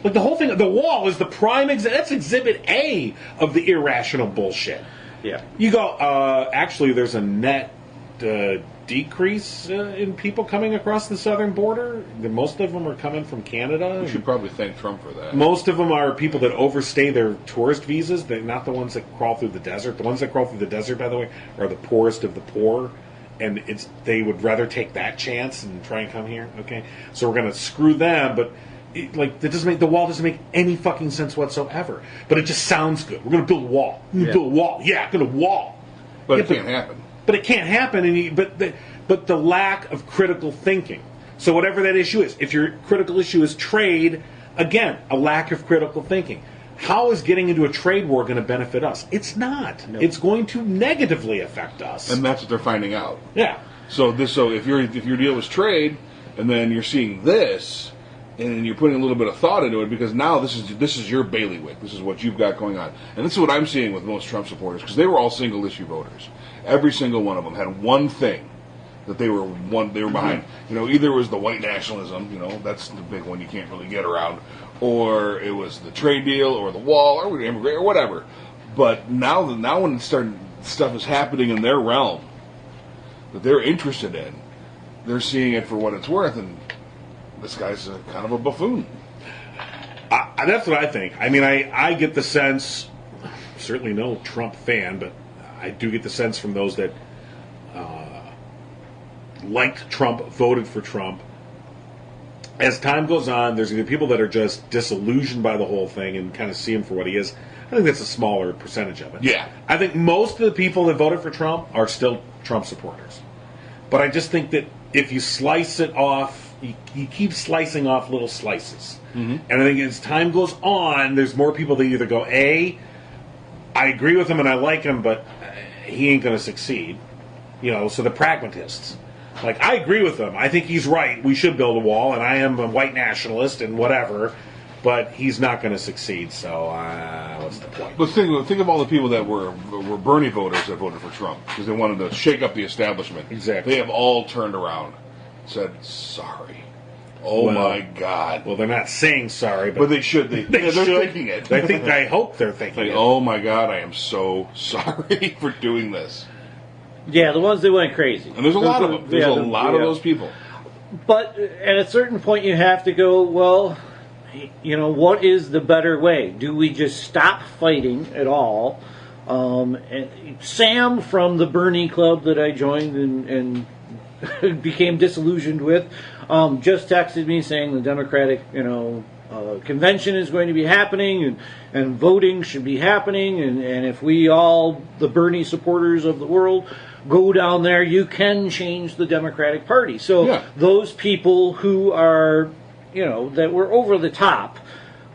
S4: the whole thing. The wall is the prime that's exhibit A of the irrational bullshit.
S5: Yeah.
S4: You go, actually there's a net decrease in people coming across the southern border. Most of them are coming from Canada.
S1: We should probably thank Trump for that.
S4: Most of them are people that overstay their tourist visas. They're not the ones that crawl through the desert. The ones that crawl through the desert, by the way, are the poorest of the poor. And they would rather take that chance and try and come here. Okay, so we're going to screw them, but the wall doesn't make any fucking sense whatsoever. But it just sounds good. We're going to build a wall. Build a wall. Yeah, going to wall.
S1: But it can't happen.
S4: But it can't happen. But the lack of critical thinking. So whatever that issue is, if your critical issue is trade, again, a lack of critical thinking. How is getting into a trade war going to benefit us? It's not. No. It's going to negatively affect us.
S1: And that's what they're finding out.
S4: Yeah.
S1: So if your deal was trade, and then you're seeing this, and you're putting a little bit of thought into it, because now this is your bailiwick. This is what you've got going on. And this is what I'm seeing with most Trump supporters, because they were all single issue voters. Every single one of them had one thing that they were behind. Either it was the white nationalism, that's the big one you can't really get around, or it was the trade deal, or the wall, or immigrate, or whatever. But now when stuff is happening in their realm that they're interested in, they're seeing it for what it's worth, and this guy's kind of a buffoon.
S4: That's what I think. I mean, I get the sense, certainly no Trump fan, but I do get the sense from those that liked Trump, voted for Trump. As time goes on, there's either people that are just disillusioned by the whole thing and kind of see him for what he is. I think that's a smaller percentage of it.
S1: Yeah.
S4: I think most of the people that voted for Trump are still Trump supporters. But I just think that if you slice it off, you keep slicing off little slices. Mm-hmm. And I think as time goes on, there's more people that either go, I agree with him and I like him, but he ain't going to succeed. So the pragmatists. I agree with him. I think he's right. We should build a wall, and I am a white nationalist and whatever. but he's not going to succeed. So what's the point?
S1: But think of all the people that were Bernie voters that voted for Trump because they wanted to shake up the establishment.
S4: Exactly.
S1: They have all turned around, said sorry. Oh my God!
S4: Well, they're not saying sorry,
S1: but they should. They're thinking it.
S4: I hope they're thinking it.
S1: Oh my God! I am so sorry for doing this.
S5: Yeah, the ones that went crazy.
S1: And there's a lot of them. There's a lot of those people.
S5: But at a certain point, you have to go, well, what is the better way? Do we just stop fighting at all? And Sam from the Bernie Club that I joined and became disillusioned with just texted me saying the Democratic, convention is going to be happening and voting should be happening. And if we all, the Bernie supporters of the world, go down there, you can change the Democratic Party. So those people who are, that were over the top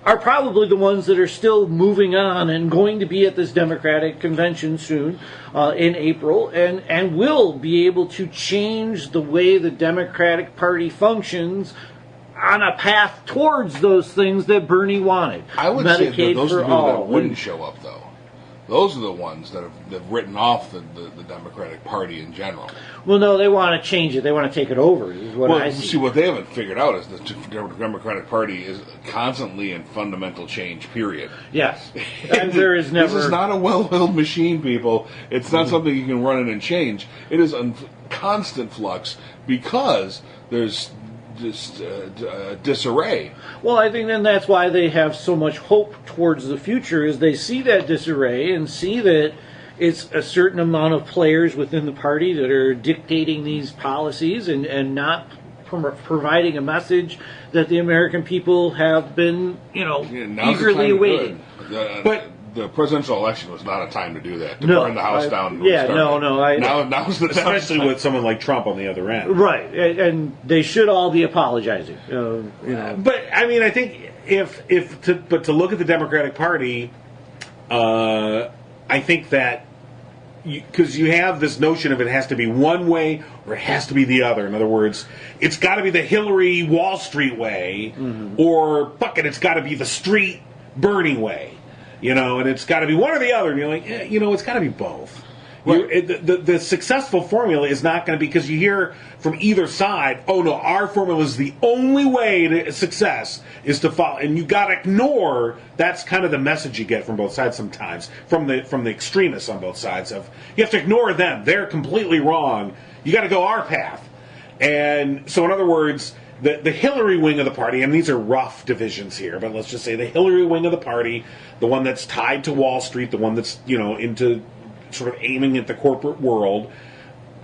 S5: are probably the ones that are still moving on and going to be at this Democratic convention soon in April and will be able to change the way the Democratic Party functions on a path towards those things that Bernie wanted.
S1: I would
S5: Medicaid
S1: say that those are
S5: for
S1: the people
S5: all.
S1: that wouldn't show up, though. Those are the ones that have written off the Democratic Party in general.
S5: Well, no, they want to change it. They want to take it over, is what I see.
S1: See, what they haven't figured out is the Democratic Party is constantly in fundamental change, period.
S5: Yes. And there is never...
S1: This is not a well-oiled machine, people. It's not something you can run in and change. It is in constant flux because there's just disarray.
S5: Well, I think then that's why they have so much hope towards the future, is they see that disarray and see that it's a certain amount of players within the party that are dictating these policies and not providing a message that the American people have been, eagerly awaiting.
S1: But the presidential election was not a time to do that. To
S5: No,
S1: burn the house down.
S5: Yeah, no.
S1: Now's the time.
S4: Especially with someone like Trump on the other end.
S5: Right, and they should all be apologizing.
S4: But I mean, I think to look at the Democratic Party, I think that because you have this notion of it has to be one way or it has to be the other. In other words, it's got to be the Hillary Wall Street way, or fuck it, it's got to be the street Bernie way. And it's got to be one or the other. And you're like, it's got to be both. Right. The successful formula is not going to be, because you hear from either side, oh no, our formula is the only way to success is to follow, and you got to ignore. That's kind of the message you get from both sides sometimes, from the extremists on both sides. Of you have to ignore them; they're completely wrong. You got to go our path. And so, in other words, the Hillary wing of the party, and these are rough divisions here, but let's just say the Hillary wing of the party, the one that's tied to Wall Street, the one that's into sort of aiming at the corporate world,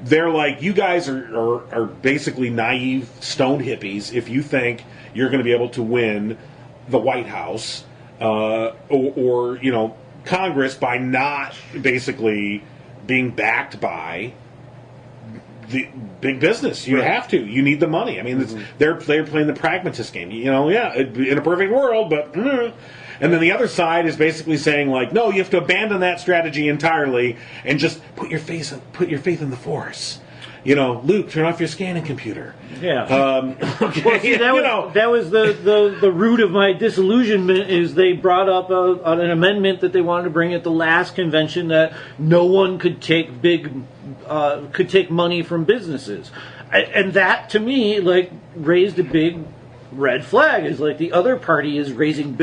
S4: they're like, you guys are basically naive stone hippies if you think you're going to be able to win the White House or Congress by not basically being backed by the big business. You have to. You need the money. I mean, they're playing the pragmatist game. In a perfect world, but... And then the other side is basically saying, like, no, you have to abandon that strategy entirely and just put your faith in the Force. Luke, turn off your scanning computer.
S5: Yeah. Well, see, that was the root of my disillusionment. Is they brought up an amendment that they wanted to bring at the last convention that no one could take money from businesses, and that to me raised a big red flag. Is like the other party is raising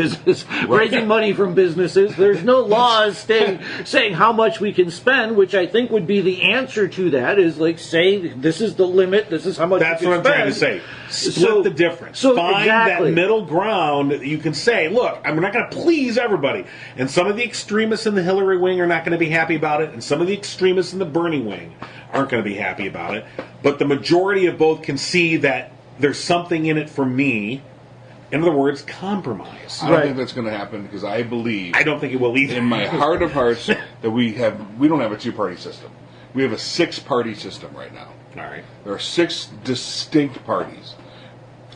S5: money from businesses. There's no laws saying how much we can spend, which I think would be the answer to that. Is like, say this is the limit. This is how much.
S4: That's
S5: you can
S4: what I'm
S5: spend.
S4: trying to say. Split the difference.
S5: So
S4: find
S5: exactly.
S4: that middle ground that you can say, look, I'm not going to please everybody. And some of the extremists in the Hillary wing are not going to be happy about it, and some of the extremists in the Bernie wing aren't going to be happy about it. But the majority of both can see that there's something in it for me. In other words, compromise.
S1: I don't think that's going to happen because I believe...
S4: I don't think it will either.
S1: In my heart of hearts that we don't have a two-party system. We have a six-party system right now.
S4: All right.
S1: There are 6 distinct parties.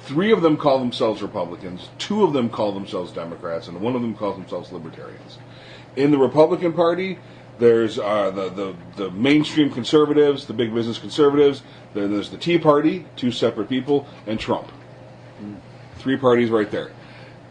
S1: 3 of them call themselves Republicans, 2 of them call themselves Democrats, and 1 of them calls themselves Libertarians. In the Republican Party, there's the mainstream conservatives, the big business conservatives, there's the Tea Party, 2 separate people, and Trump. 3 parties right there.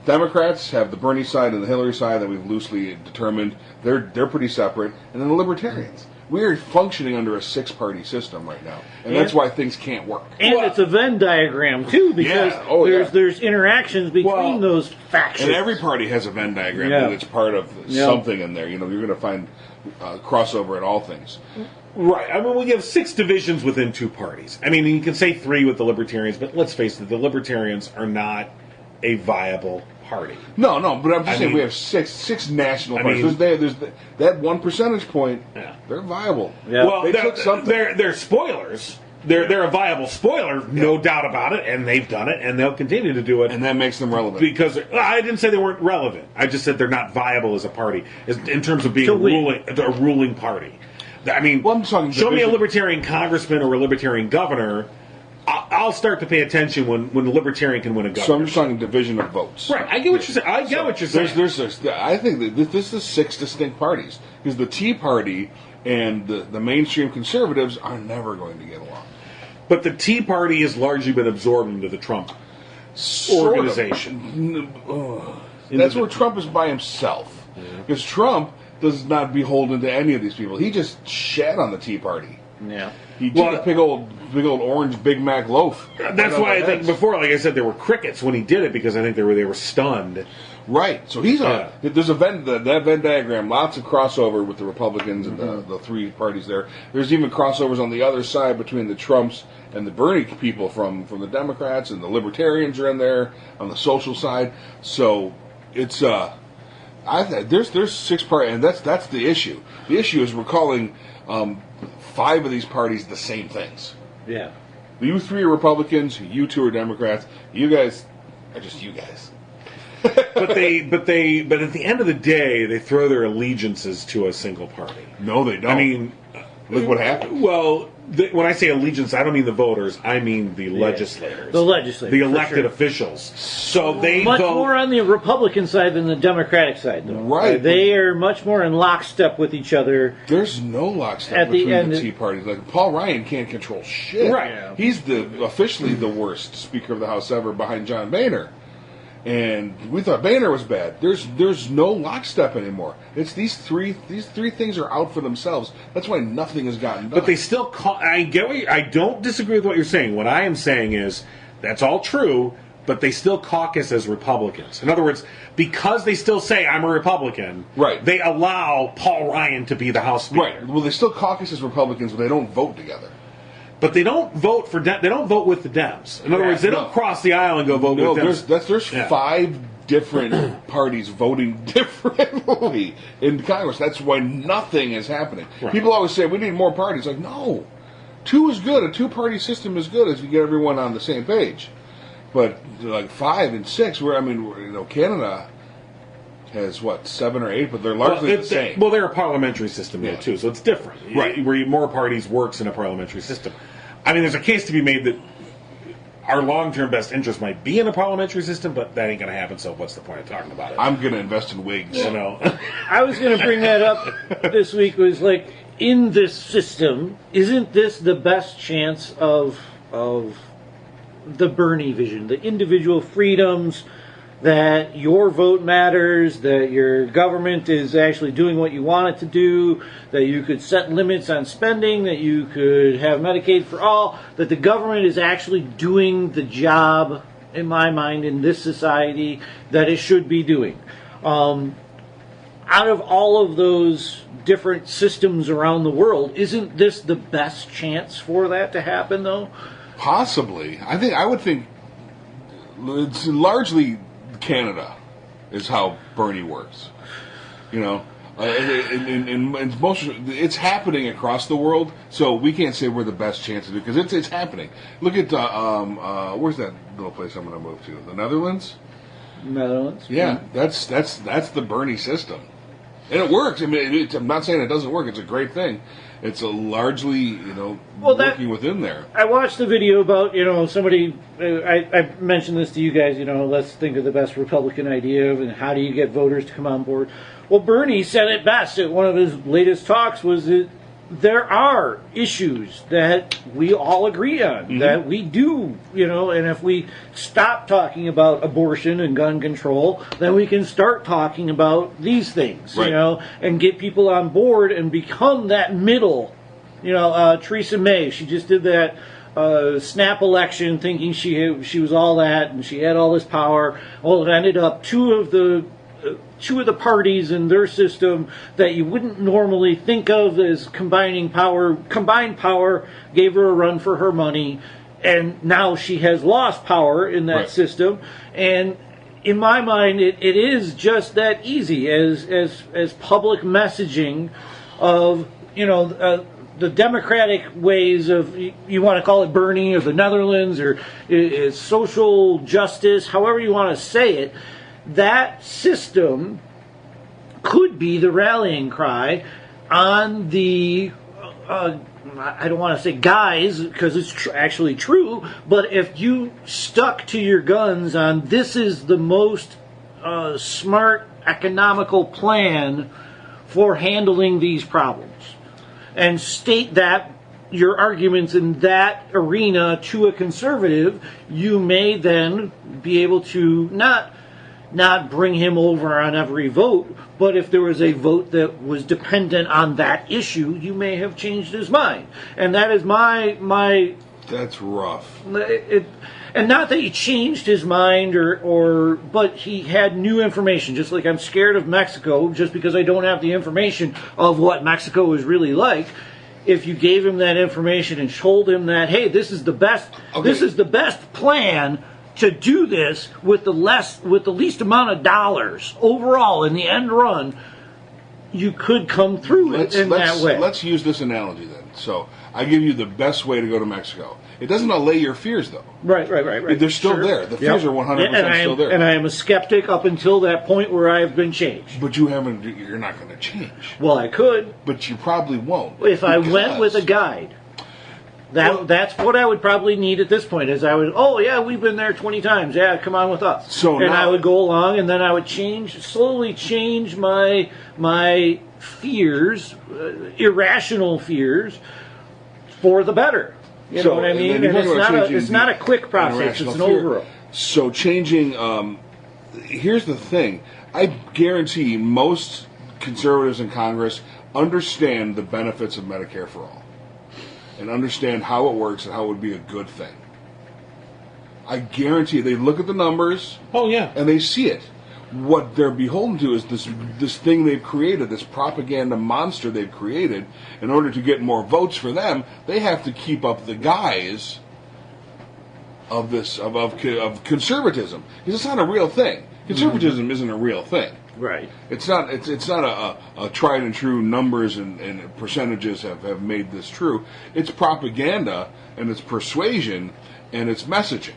S1: Democrats have the Bernie side and the Hillary side that we've loosely determined. They're pretty separate. And then the Libertarians. We are functioning under a 6-party system right now. And that's why things can't work.
S5: And it's a Venn diagram, too, because there's interactions between those factions.
S1: And every party has a Venn diagram that it's part of something in there. You're going to find crossover in all things.
S4: Right. I mean, we have 6 divisions within 2 parties. I mean, you can say 3 with the Libertarians, but let's face it, the Libertarians are not a viable party.
S1: No, but I'm just saying we have six national parties. There's that 1 percentage point. Yeah. They're viable.
S4: Yeah. Well, they're spoilers. They're a viable spoiler, no doubt about it, and they've done it, and they'll continue to do it.
S1: And that makes them relevant.
S4: Because I didn't say they weren't relevant. I just said they're not viable as a party, in terms of being a ruling party. I mean, show me a Libertarian congressman or a Libertarian governor. I'll start to pay attention when the Libertarian can win a governor.
S1: So I'm just talking division of votes.
S4: Right, I get what you're saying.
S1: I think that this is 6 distinct parties. Because the Tea Party and the mainstream conservatives are never going to get along.
S4: But the Tea Party has largely been absorbed into the Trump organization.
S1: That's where Trump is by himself. Because Trump does not beholden to any of these people. He just shat on the Tea Party.
S5: Yeah.
S1: He took a big old orange Big Mac loaf.
S4: That's why I think before, like I said, there were crickets when he did it because I think they were stunned.
S1: Right. So there's a Venn diagram, lots of crossover with the Republicans and the 3 parties there. There's even crossovers on the other side between the Trumps and the Bernie people from the Democrats, and the Libertarians are in there on the social side. So it's there's 6 parties, and that's the issue. The issue is we're calling 5 of these parties the same things.
S5: Yeah.
S1: You 3 are Republicans, you 2 are Democrats. You guys are just you guys.
S4: but at the end of the day, they throw their allegiances to a single party.
S1: No, they don't.
S4: I mean,
S1: look what happened.
S4: Well, when I say allegiance, I don't mean the voters. I mean the legislators.
S5: The legislators.
S4: The elected officials. So they
S5: much
S4: vote
S5: more on the Republican side than the Democratic side, though.
S1: Right.
S5: They are much more in lockstep with each other.
S1: There's no lockstep between the Tea parties. Like, Paul Ryan can't control shit.
S4: Right. Yeah.
S1: He's officially the worst Speaker of the House ever, behind John Boehner. And we thought Boehner was bad. There's no lockstep anymore. It's these three things are out for themselves. That's why nothing has gotten done.
S4: But they still I don't disagree with what you're saying. What I am saying is that's all true, but they still caucus as Republicans. In other words, because they still say I'm a Republican,
S1: right,
S4: they allow Paul Ryan to be the House Speaker.
S1: Right. Well, they still caucus as Republicans, but they don't vote together.
S4: But they don't vote for they don't vote with the Dems. In other words, they don't cross the aisle and go vote with Dems.
S1: There's 5 different parties voting differently in Congress. That's why nothing is happening. Right. People always say we need more parties. Like, no, 2 is good. A 2-party system is good if you get everyone on the same page. But like 5 and 6, Canada has 7 or 8, but they're largely the same.
S4: Well, they're a parliamentary system there too, so it's different. Right, where more parties works in a parliamentary system. I mean, there's a case to be made that our long-term best interest might be in a parliamentary system, but that ain't going to happen. So what's the point of talking about it?
S1: I'm going to invest in wigs.
S5: I was going to bring that up this week. Was like, in this system, isn't this the best chance of the Bernie vision, the individual freedoms? That your vote matters, that your government is actually doing what you want it to do, that you could set limits on spending, that you could have Medicaid for all, that the government is actually doing the job, in my mind, in this society, that it should be doing. Out of all of those different systems around the world, isn't this the best chance for that to happen, though?
S1: Possibly. I would think it's largely Canada is how Bernie works. And most it's happening across the world, so we can't say we're the best chance to do it because it's happening. Look at where's that little place I'm going to move to? The Netherlands.
S5: Netherlands.
S1: Yeah, that's the Bernie system, and it works. I mean, I'm not saying it doesn't work. It's a great thing. It's largely, working within there.
S5: I watched the video about, somebody, I mentioned this to you guys, let's think of the best Republican idea and how do you get voters to come on board. Well, Bernie said it best at one of his latest talks was that there are issues that we all agree on, that we do, and if we stop talking about abortion and gun control, then we can start talking about these things,
S1: Right.
S5: and get people on board and become that middle. Theresa May, she just did that snap election thinking she was all that and she had all this power. Well, it ended up two of the parties in their system that you wouldn't normally think of as combined power gave her a run for her money, and now she has lost power in that system. And in my mind, it is just that easy as public messaging of the democratic ways of, you want to call it Bernie or the Netherlands or social justice, however you want to say it. That system could be the rallying cry on the, I don't want to say guys, because it's actually true, but if you stuck to your guns on this is the most smart, economical plan for handling these problems, and state that your arguments in that arena to a conservative, you may then be able to not bring him over on every vote, but if there was a vote that was dependent on that issue, you may have changed his mind. And that is my
S1: That's rough.
S5: and not that he changed his mind but he had new information. Just like I'm scared of Mexico just because I don't have the information of what Mexico is really like. If you gave him that information and told him that, hey, this is the best plan to do this with the least amount of dollars overall in the end run, you could come through that way.
S1: Let's use this analogy then. So I give you the best way to go to Mexico. It doesn't allay your fears, though.
S5: Right.
S1: They're still there. The fears are 100% still there.
S5: And I am a skeptic up until that point where I have been changed.
S1: But you're not going to change.
S5: Well, I could.
S1: But you probably won't.
S5: If I went with a guide. That's what I would probably need at this point. Is I would, we've been there 20 times. Yeah, come on with us. I would go along, and then I would slowly change my fears, irrational fears, for the better. You know what I mean? And it's not a quick process. It's an overall.
S1: So changing. Here's the thing. I guarantee most conservatives in Congress understand the benefits of Medicare for all, and understand how it works and how it would be a good thing. I guarantee they look at the numbers.
S4: Oh yeah,
S1: and they see it. What they're beholden to is this thing they've created, this propaganda monster they've created. In order to get more votes for them, they have to keep up the guise of conservatism, because it's not a real thing. Conservatism isn't a real thing.
S5: Right.
S1: It's not a tried and true numbers and percentages have made this true. It's propaganda and it's persuasion and it's messaging.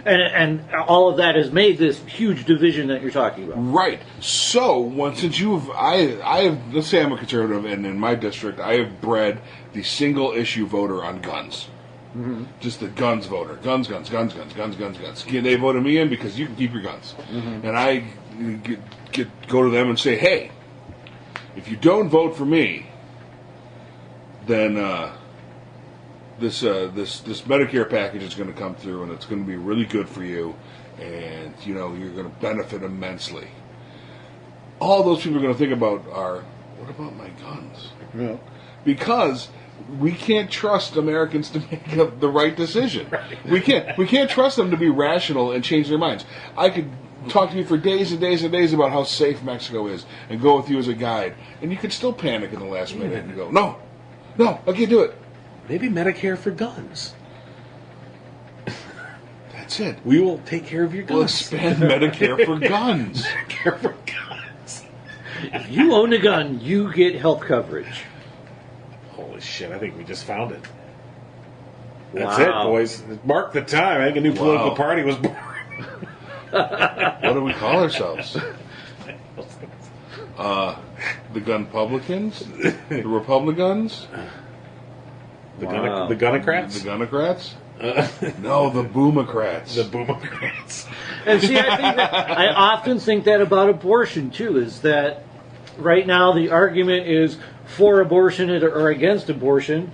S5: And all of that has made this huge division that you're talking about.
S1: Right. So let's say I'm a conservative, and in my district I have bred the single issue voter on guns. Mm-hmm. Just the guns voter. Guns. They voted me in because you can keep your guns. Mm-hmm. And I go to them and say, hey, if you don't vote for me, then this Medicare package is going to come through, and it's going to be really good for you, and you're going to benefit immensely. All those people are going to think about are, what about my guns?
S5: Yeah.
S1: Because we can't trust Americans to make the right decision. Right. We can't trust them to be rational and change their minds. I could talk to you for days and days and days about how safe Mexico is and go with you as a guide, and you could still panic in the last minute and go, no, I can't do it.
S4: Maybe Medicare for guns.
S1: That's it.
S4: We will take care of your guns.
S1: We'll expand Medicare for guns.
S4: Medicare for guns.
S5: If you own a gun, you get health coverage.
S4: Holy shit, I think we just found it. That's it, boys. Mark the time. I think a new political party was born.
S1: What do we call ourselves? The Gunpublicans? The Republicans?
S4: The Gunnocrats?
S1: The Gunnocrats? No, the Boomocrats.
S4: The Boomocrats.
S5: And see, I often think that about abortion too, is that right now the argument is for abortion or against abortion.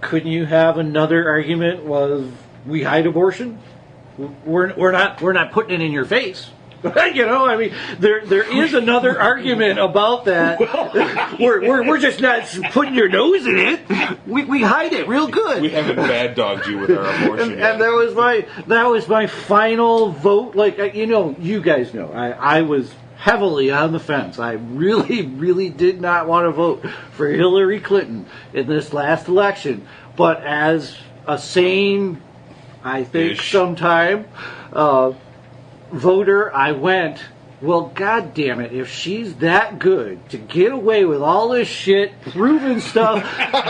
S5: Couldn't you have another argument? Was we hide abortion? We're not putting it in your face. You know, I mean, there is another argument about that. We're just not putting your nose in it. We hide it real good.
S1: We haven't bad dogged you with our abortion yet.
S5: And that was my final vote. Like, you know, you guys know, I was heavily on the fence. I really did not want to vote for Hillary Clinton in this last election. But as a sane, I think, sometime voter, I went, well, God damn it, if she's that good to get away with all this shit, proving stuff,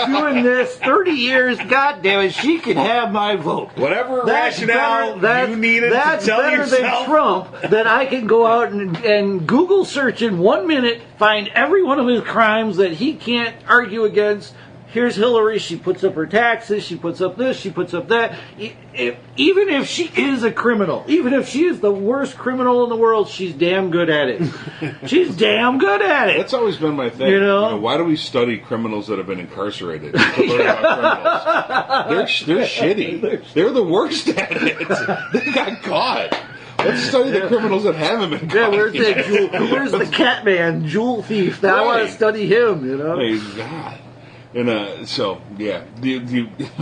S5: doing this 30 years, God damn it, she can have my vote.
S4: Whatever rationale you needed to tell
S5: That's better
S4: yourself.
S5: than Trump, that I can go out and Google search in 1 minute, find every one of his crimes that he can't argue against. Here's Hillary, she puts up her taxes, she puts up this, she puts up that. Even if she is a criminal, even if she is the worst criminal in the world, she's damn good at it. She's damn good at it.
S1: That's always been my thing.
S5: You know?
S1: Why do we study criminals that have been incarcerated? To learn about criminals. They're shitty. They're the worst at it. They got caught. Let's study the criminals that haven't been caught.
S5: Yeah, where's the Catman, jewel thief? Now I want to study him, you know?
S1: Hey, God. And so yeah,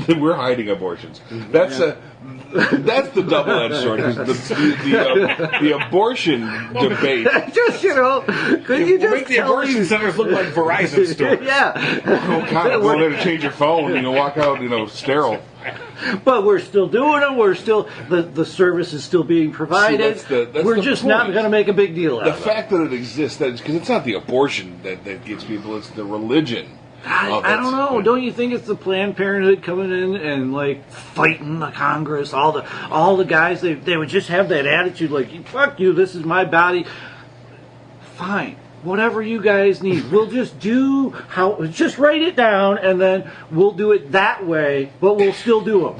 S1: we're hiding abortions. That's the double-edged sword. The abortion debate.
S5: Just could you just
S4: make the abortion centers look like Verizon stores?
S5: Yeah.
S1: Oh God, go there to change your phone. Walk out, sterile.
S5: But we're still doing them. We're still the service is still being provided.
S1: That's
S5: we're
S1: the
S5: just
S1: point.
S5: not going to make a big deal out of it.
S1: The fact that it exists, because it's not the abortion that gets people; it's the religion.
S5: I don't know. Don't you think it's the Planned Parenthood coming in and like fighting the Congress? All the guys they would just have that attitude like, fuck you, this is my body. Fine, whatever you guys need, we'll just do just write it down and then we'll do it that way. But we'll still do them.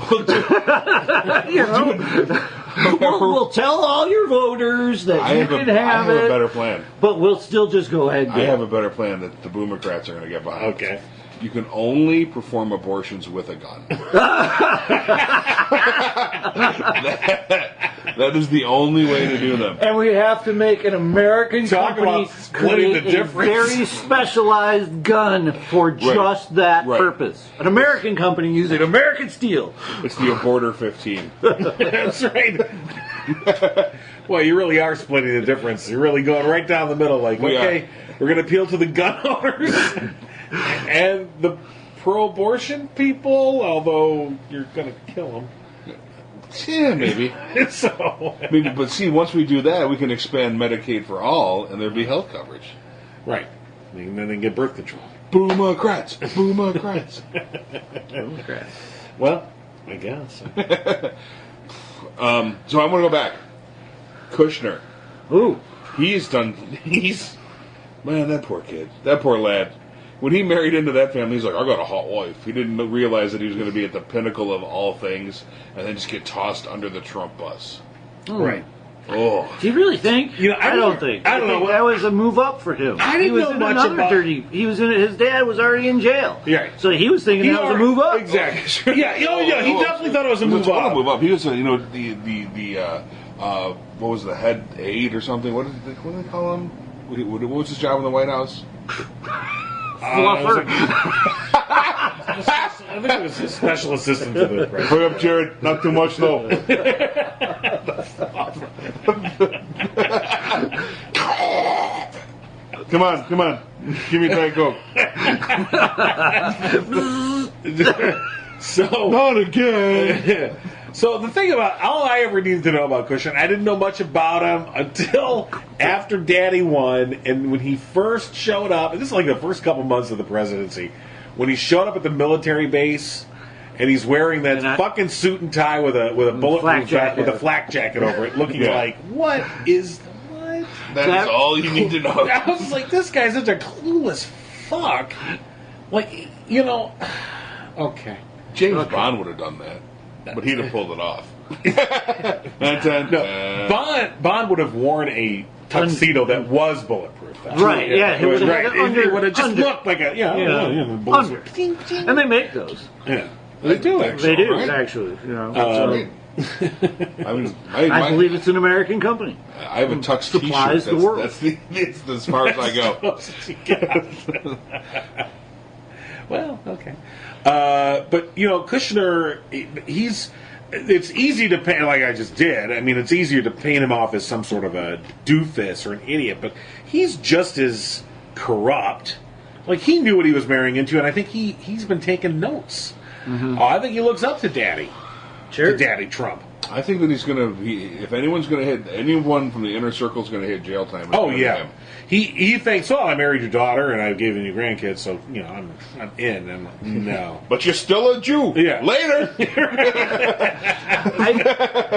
S5: We'll tell all your voters that you can have it.
S1: I have a better plan.
S5: But we'll still just go ahead and do
S1: I have a better plan that the Boomercrats are going to get behind.
S4: Okay.
S1: You can only perform abortions with a gun. That is the only way to do them.
S5: And we have to make an American company create a very specialized gun for just that purpose. An American company using American steel.
S1: It's the Aborter 15.
S4: That's right. Well, you really are splitting the difference. You're really going right down the middle. Like, we're going to appeal to the gun owners and the pro-abortion people, although you're going to kill them.
S1: Yeah, maybe.
S4: So,
S1: but see, once we do that, we can expand Medicaid for all, and there'd be health coverage.
S4: right. And then they get birth control.
S1: Boomercrats. Boomercrats.
S5: Democrats.
S4: Well, I guess.
S1: So I'm going to go back. Kushner.
S5: Ooh.
S1: Man, that poor kid. That poor lad. When he married into that family, he's like, I got a hot wife. He didn't realize that he was going to be at the pinnacle of all things and then just get tossed under the Trump bus.
S4: Right.
S1: Oh.
S5: Do you really think?
S4: I
S5: don't think.
S4: I don't know.
S5: That was a move up for him.
S4: I didn't know much about.
S5: He was in. His dad was already in jail.
S4: Yeah.
S5: So he was thinking that was a move up.
S4: Exactly. Yeah. Oh, yeah. He definitely thought it was a move up.
S1: He was, what was the head aide or something? What do they call him? What was his job in the White House?
S5: Fluffer.
S4: I think it was a special assistant to the president.
S1: Hurry up, Jared. Not too much, though. Come on. Give me a Diet Coke.
S4: So
S1: not again.
S4: So the thing about all I ever needed to know about Kushner, I didn't know much about him until after Daddy won, and when he first showed up. And this is like the first couple months of the presidency, when he showed up at the military base, and he's wearing that fucking suit and tie with a bulletproof jacket, with a flak jacket over it, looking like what?
S1: That's all you need to know.
S4: I was like, this guy's such a clueless fuck. Like, okay.
S1: James Bond would have done that. But he'd have pulled it off.
S4: No, Bond would have worn a tuxedo that was bulletproof.
S5: Right, yeah. It would have had an
S4: it would have just looked like a, bullets
S5: under.
S4: were ting, ting.
S5: And they make those.
S4: Yeah. They do, actually.
S5: They do,
S1: right?
S5: actually.
S1: I mean,
S5: I believe it's an American company.
S1: I have a Tux
S5: Supplies
S1: T-shirt.
S5: the world.
S1: That's as far as I go.
S4: Well, okay. But, Kushner, it's easy to paint, like I just did. I mean, it's easier to paint him off as some sort of a doofus or an idiot, but he's just as corrupt. Like, he knew what he was marrying into, and I think he's been taking notes. Mm-hmm. I think he looks up to Daddy.
S5: Sure.
S4: To Daddy Trump.
S1: I think that he's going to, if anyone's going to hit, anyone from the inner circle is going to hit jail time.
S4: Oh, yeah. He thinks, well, I married your daughter and I've given you grandkids, so, I'm in. And I'm like, no.
S1: But you're still a Jew.
S4: Yeah.
S1: Later.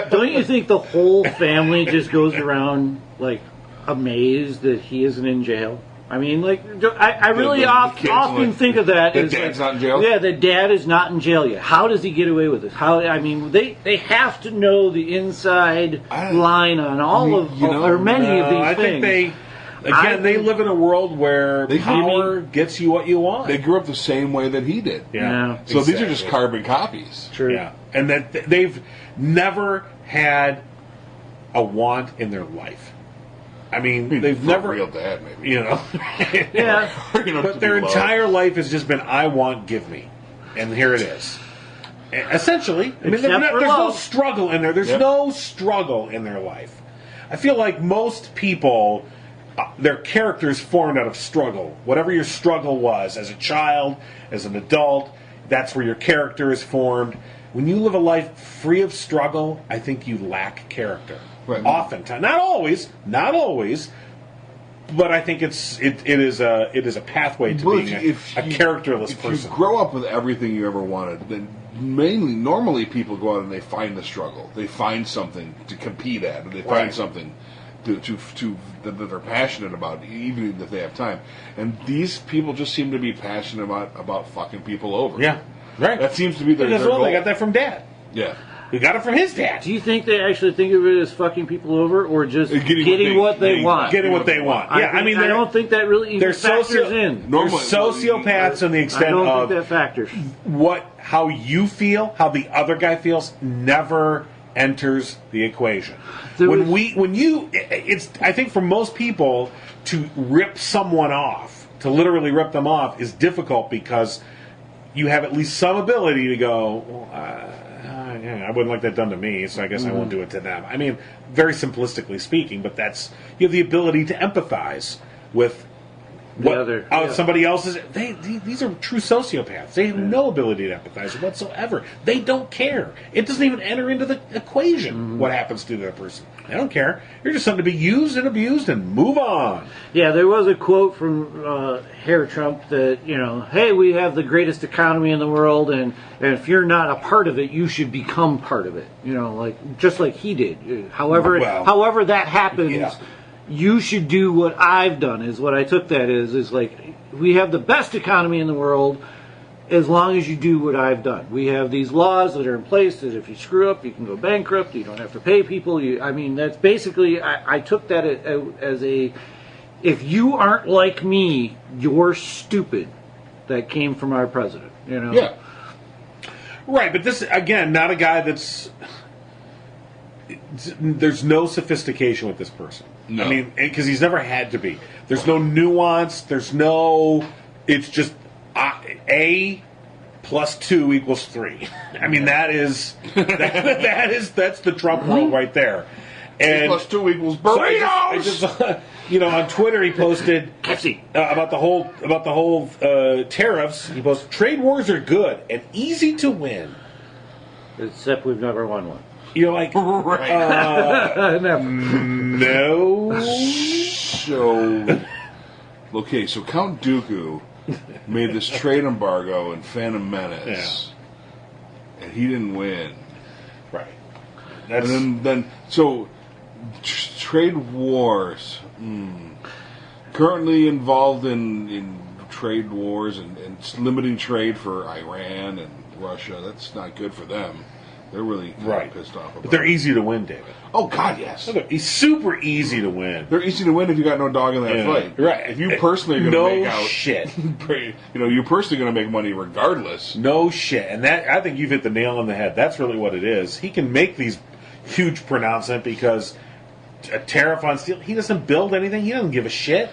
S5: Don't you think the whole family just goes around, like, amazed that he isn't in jail? I mean, like, I really often think of that as
S1: dad's not in jail?
S5: Yeah, that dad is not in jail yet. How does he get away with this? I mean, they have to know the inside line on all of many of these
S4: I
S5: things.
S4: think they live in a world where power gets you what you want.
S1: They grew up the same way that he did.
S5: Yeah.
S1: So these are just carbon copies.
S5: True.
S4: Yeah. And that they've never had a want in their life. I mean, they've never
S1: real dad, maybe.
S5: Yeah.
S4: But their entire life has just been, I want, give me. And here it is. Essentially. I mean, there's no struggle in there. There's no struggle in their life. I feel like most people, their character is formed out of struggle. Whatever your struggle was as a child, as an adult, that's where your character is formed. When you live a life free of struggle, I think you lack character.
S1: Right.
S4: Oftentimes, not always, but I think it is a pathway to being a characterless person.
S1: If you grow up with everything you ever wanted, then normally people go out and they find the struggle. They find something to compete at, or they find something that they're passionate about, even if they have time. And these people just seem to be passionate about fucking people over.
S4: Yeah, right.
S1: That seems to be their goal.
S4: They got that from Dad.
S1: Yeah.
S4: He got it from his dad.
S5: Do you think they actually think of it as fucking people over, or just getting what they want?
S4: Getting what they want. Yeah, I don't
S5: think that really even factors in.
S4: They're sociopaths in the extent
S5: I don't think that factors.
S4: How you feel, how the other guy feels, never enters the equation. I think for most people to rip someone off, to literally rip them off, is difficult because you have at least some ability to go, I wouldn't like that done to me, so I guess I won't do it to them. I mean, very simplistically speaking, but you have the ability to empathize with somebody else's. These are true sociopaths. They have no ability to empathize whatsoever. They don't care. It doesn't even enter into the equation what happens to that person. They don't care. You're just something to be used and abused and move on.
S5: Yeah, there was a quote from Herr Trump that, hey, we have the greatest economy in the world, and if you're not a part of it, you should become part of it. Just like he did. However that happens, you should do what I've done, is what I took that as. Is like, we have the best economy in the world as long as you do what I've done. We have these laws that are in place that if you screw up, you can go bankrupt, you don't have to pay people. That's basically, I took that as a, if you aren't like me, you're stupid. That came from our president,
S1: Yeah.
S4: Right, but this, again, not a guy that's, there's no sophistication with this person.
S1: No.
S4: I mean, because he's never had to be. There's no nuance. It's just A plus 2 equals 3. I mean, that's the Trump world right there. And
S1: 2 plus 2 equals burritos.
S4: On Twitter he posted about the whole tariffs. He posted, trade wars are good and easy to win,
S5: except we've never won one.
S1: No. So Count Dooku made this trade embargo in Phantom Menace, and he didn't win.
S4: Right.
S1: And then trade wars. Currently involved in trade wars and limiting trade for Iran and Russia. That's not good for them. They're really
S4: Right.
S1: pissed off about
S4: But they're
S1: it.
S4: easy to win, David.
S1: Oh, God, yes.
S4: He's super easy to win.
S1: They're easy to win if you got no dog in that
S4: Yeah.
S1: fight.
S4: Right.
S1: If you personally are going to make out...
S4: shit.
S1: You're personally going to make money regardless.
S4: No shit. And that, I think you've hit the nail on the head. That's really what it is. He can make these huge pronouncements because a tariff on steel, he doesn't build anything. He doesn't give a shit.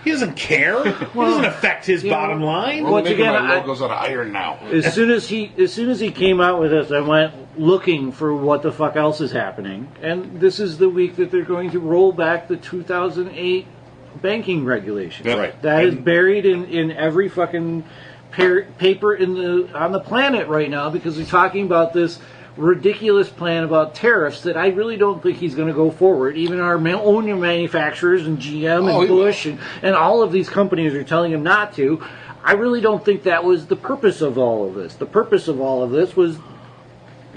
S4: He doesn't care. It doesn't affect his bottom line.
S1: We're
S5: Once
S1: making
S5: again,
S1: my logos out of iron now.
S5: As soon as he came out with this, I went looking for what the fuck else is happening. And this is the week that they're going to roll back the 2008 banking regulations.
S4: Yeah. Right.
S5: That is buried in every fucking paper on the planet right now because they're talking about this ridiculous plan about tariffs that I really don't think he's going to go forward. Even our own manufacturers and GM and Bush and all of these companies are telling him not to. I really don't think that was the purpose of all of this. The purpose of all of this was,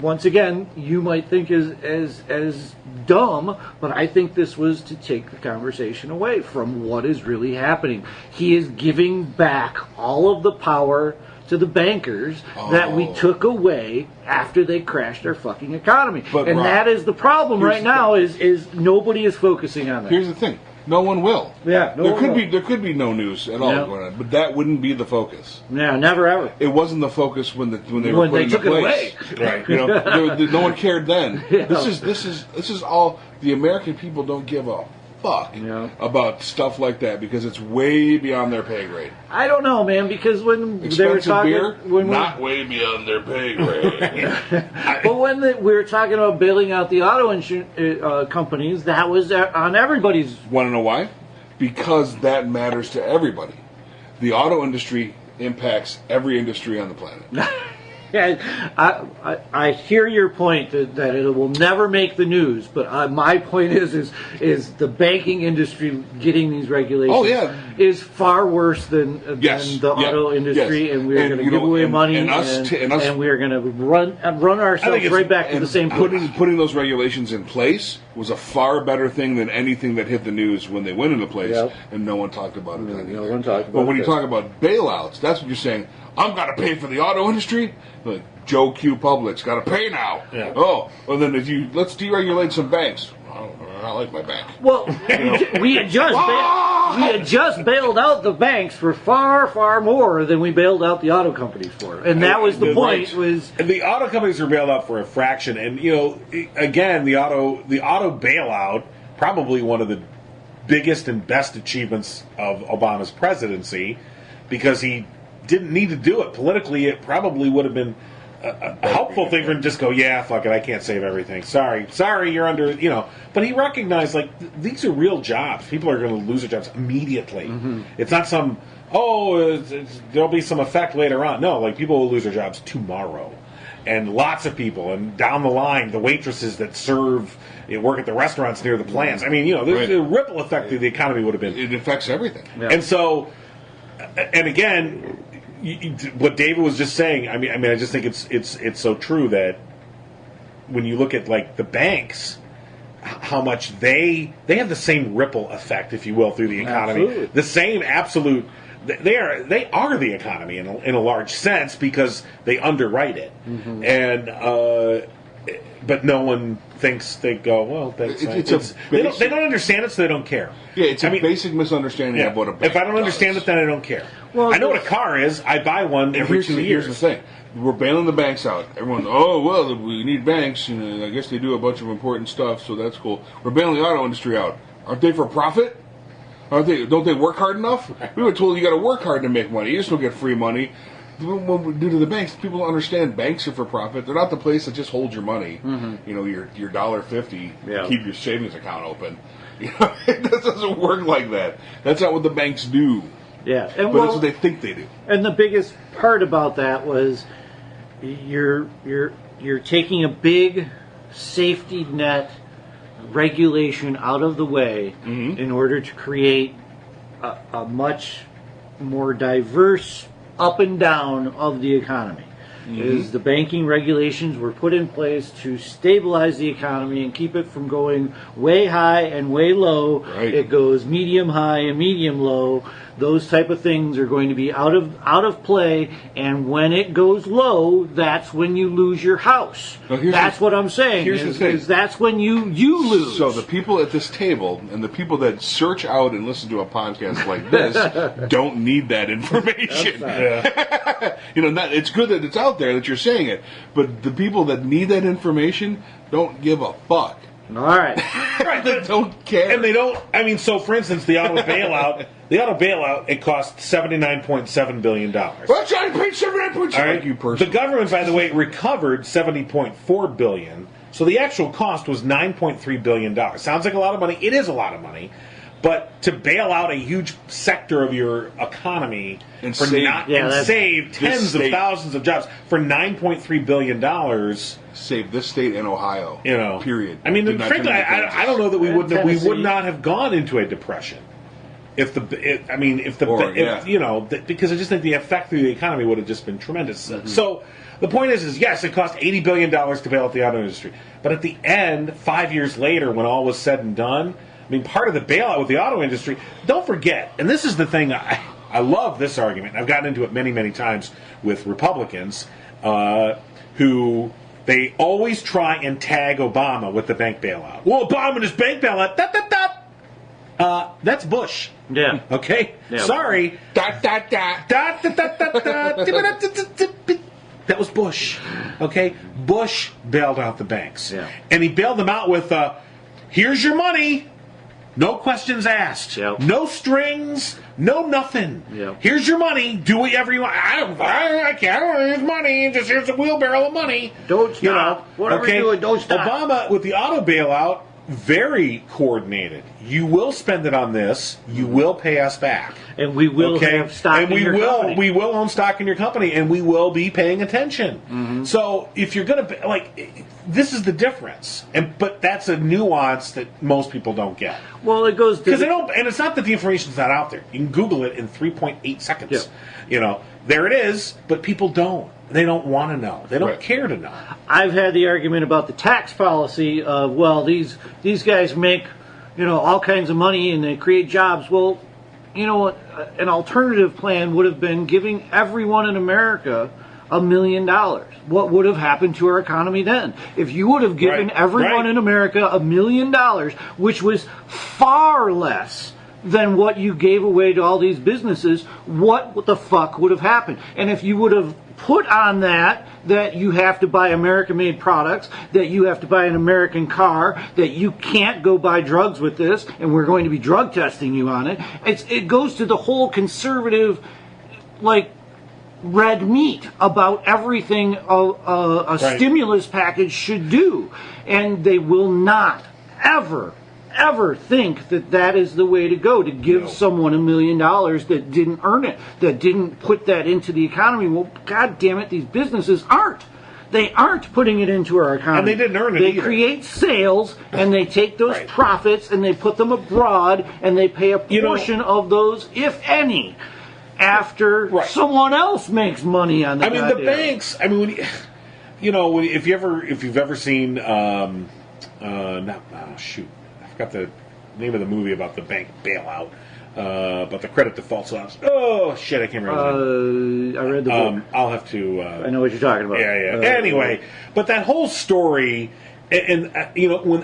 S5: once again, you might think as dumb, but I think this was to take the conversation away from what is really happening. He is giving back all of the power to the bankers that we took away after they crashed our fucking economy.
S1: But,
S5: and
S1: Rob,
S5: that is the problem right now is nobody is focusing on that.
S1: Here's the thing. No one will.
S5: Yeah, no
S1: there
S5: one
S1: could
S5: will.
S1: be there could be no news at all
S5: Yeah.
S1: going on, but that wouldn't be the focus.
S5: Yeah, never ever.
S1: It wasn't the focus when they were
S5: When
S1: put
S5: they
S1: into
S5: took it
S1: place.
S5: away.
S4: Right.
S1: No one cared then.
S5: Yeah.
S1: This is all the American people don't give a fuck
S5: Yeah.
S1: about stuff like that because it's way beyond their pay grade.
S5: I don't know, man, because when they were
S1: Expensive
S5: talking,
S1: beer, not way beyond their pay grade.
S5: but when we were talking about bailing out the auto insurance companies, that was on everybody's.
S1: Want to know why? Because that matters to everybody. The auto industry impacts every industry on the planet.
S5: Yeah, I hear your point that it will never make the news, but my point is the banking industry getting these regulations
S1: Oh, yeah.
S5: is far worse than
S1: Yes,
S5: the
S1: yeah,
S5: auto industry,
S1: yes.
S5: and we're
S1: And,
S5: going to
S1: you
S5: give
S1: know,
S5: away
S1: and-
S5: money,
S1: and us-
S5: we're going to run ourselves
S4: it's-
S5: right back to
S1: And
S5: the same place.
S1: putting those regulations in place was a far better thing than anything that hit the news when they went into place,
S5: Yep.
S1: and no one talked about it. then
S5: no
S1: either.
S5: one talked
S1: But
S5: about
S1: when
S5: it
S1: you
S5: then.
S1: talk about bailouts, that's what you're saying. I'm got to pay for the auto industry. Like Joe Q. Public's got to pay now.
S4: Yeah.
S1: Oh, well then let's deregulate some banks. I like my bank.
S5: Well, we had just bailed out the banks for far, far more than we bailed out the auto companies for, and that was the point.
S4: Right.
S5: Was
S4: And the auto companies were bailed out for a fraction, and again, the auto bailout, probably one of the biggest and best achievements of Obama's presidency, because he didn't need to do it politically. It probably would have been a helpful thing for him to just go, yeah, fuck it, I can't save everything. Sorry, you're under, But he recognized, these are real jobs. People are going to lose their jobs immediately.
S5: Mm-hmm.
S4: It's not some, there'll be some effect later on. No, people will lose their jobs tomorrow. And lots of people, and down the line, the waitresses that work at the restaurants near the plants. I mean, there's a ripple effect to the economy would have been.
S1: It affects everything.
S5: Yeah.
S4: And so, and again, what David was just saying, I mean, I just think it's so true that when you look at the banks, how much they have the same ripple effect, if you will, through the economy.
S5: Absolutely.
S4: The same absolute. They are the economy in a large sense because they underwrite it, and but no one thinks they go well. They don't understand it, so they don't care.
S1: Yeah, it's a basic misunderstanding of what a bank
S4: If I don't understand
S1: does.
S4: it, then I don't care.
S5: Well,
S4: I know what a car is. I buy one every 2 years.
S1: Here's the thing. We're bailing the banks out. Everyone, we need banks. I guess they do a bunch of important stuff, so that's cool. We're bailing the auto industry out. Aren't they for profit? Aren't they? Don't they work hard enough? We were told you got to work hard to make money. You just don't get free money. What we do to the banks, people don't understand banks are for profit. They're not the place that just holds your money. Your $1.50.
S5: Yeah.
S1: Keep your savings account open. It doesn't work like that. That's not what the banks do.
S5: yeah, and
S1: But that's what they think they do.
S5: And the biggest part about that was you're taking a big safety net regulation out of the way in order to create a much more diverse up and down of the economy. Is the banking regulations were put in place to stabilize the economy and keep it from going way high and way low.
S1: Right.
S5: It goes medium high and medium low those type of things are going to be out of play, and when it goes low, that's when you lose your house. That's what I'm saying.
S1: Here's the thing.
S5: That's when you lose.
S1: So the people at this table and the people that search out and listen to a podcast like this don't need that information. It's good that it's out there that you're saying it, but the people that need that information don't give a fuck.
S5: All right.
S1: They don't care.
S4: And they don't, so for instance, the auto bailout, it cost $79.7 billion.
S1: That's right,
S4: Right?
S1: You person.
S4: The government, by the way, recovered $70.4 billion. So the actual cost was $9.3 billion. Sounds like a lot of money. It is a lot of money. But to bail out a huge sector of your economy
S1: and
S4: save tens of thousands of jobs for $9.3 billion.
S1: Save this state and Ohio. Period.
S4: Frankly, I don't know that we would not have gone into a depression because I just think the effect through the economy would have just been tremendous. Mm-hmm. So the point is yes, it cost $80 billion to bail out the auto industry. But at the end, 5 years later, when all was said and done, part of the bailout with the auto industry, don't forget, and this is the thing, I love this argument. I've gotten into it many, many times with Republicans who they always try and tag Obama with the bank bailout. Well, Obama and his bank bailout, that's Bush.
S5: Yeah.
S4: Okay?
S5: Yeah.
S4: Sorry. That was Bush. Okay? Bush bailed out the banks.
S5: Yeah.
S4: And he bailed them out with, here's your money. No questions asked.
S5: Yep.
S4: No strings. No nothing.
S5: Yep.
S4: Here's your money. Do whatever you want. I don't want his money. Just here's a wheelbarrow of money.
S5: Don't stop. Whatever you're doing, don't stop.
S4: Obama, with the auto bailout, very coordinated. You will spend it on this. You will pay us back.
S5: And we will have stock in your company.
S4: We will own stock in your company, and we will be paying attention. Mm-hmm. So if you're going to, this is the difference. But that's a nuance that most people don't get.
S5: Well, it goes to...
S4: Because they don't, and it's not that the information's not out there. You can Google it in 3.8 seconds. Yeah. There it is, but people don't. They don't want to know. They don't care to know.
S5: I've had the argument about the tax policy of, these guys make, all kinds of money and they create jobs. Well, an alternative plan would have been giving everyone in America $1 million. What would have happened to our economy then? If you would have given everyone in America $1 million, which was far less than what you gave away to all these businesses, what the fuck would have happened? And if you would have put on that you have to buy American-made products, that you have to buy an American car, that you can't go buy drugs with this, and we're going to be drug testing you on it. It goes to the whole conservative, red meat about everything a stimulus package should do. And they will not ever think that is the way to go, to give someone $1 million that didn't earn it, that didn't put that into the economy. Well, God damn it, these businesses aren't. They aren't putting it into our economy.
S4: And they didn't earn it
S5: They
S4: either.
S5: create sales, and they take those profits, and they put them abroad, and they pay a portion of those, if any, after someone else makes money on the
S4: the banks, if you've ever seen, I forgot the name of the movie about the bank bailout, about the credit default swaps. Oh, shit, I can't remember.
S5: I read the book.
S4: I'll have to...
S5: I know what you're talking about.
S4: Yeah. Anyway, but that whole story, and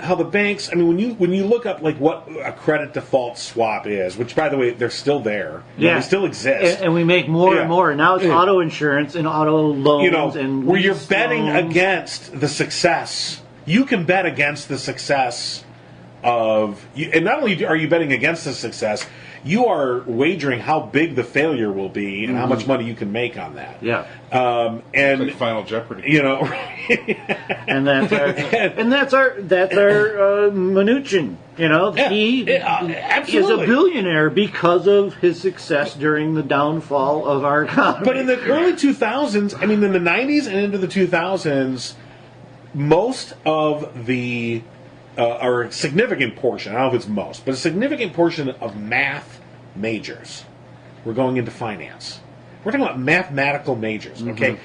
S4: how the banks... when you look up, what a credit default swap is, which, by the way, they're still there.
S5: Yeah.
S4: They still exist.
S5: And we make more and more. Now it's auto insurance and auto loans and
S4: where you're betting
S5: loans.
S4: against the success. You can bet against the success of, and not only are you betting against the success, you are wagering how big the failure will be and how much money you can make on that.
S5: Yeah.
S1: And it's like Final Jeopardy.
S5: And that's our Mnuchin. He is a billionaire because of his success during the downfall of our economy.
S4: But in the early 2000s, in the 90s and into the 2000s, most of the or a significant portion, I don't know if it's most, but a significant portion of math majors were going into finance. We're talking about mathematical majors, okay?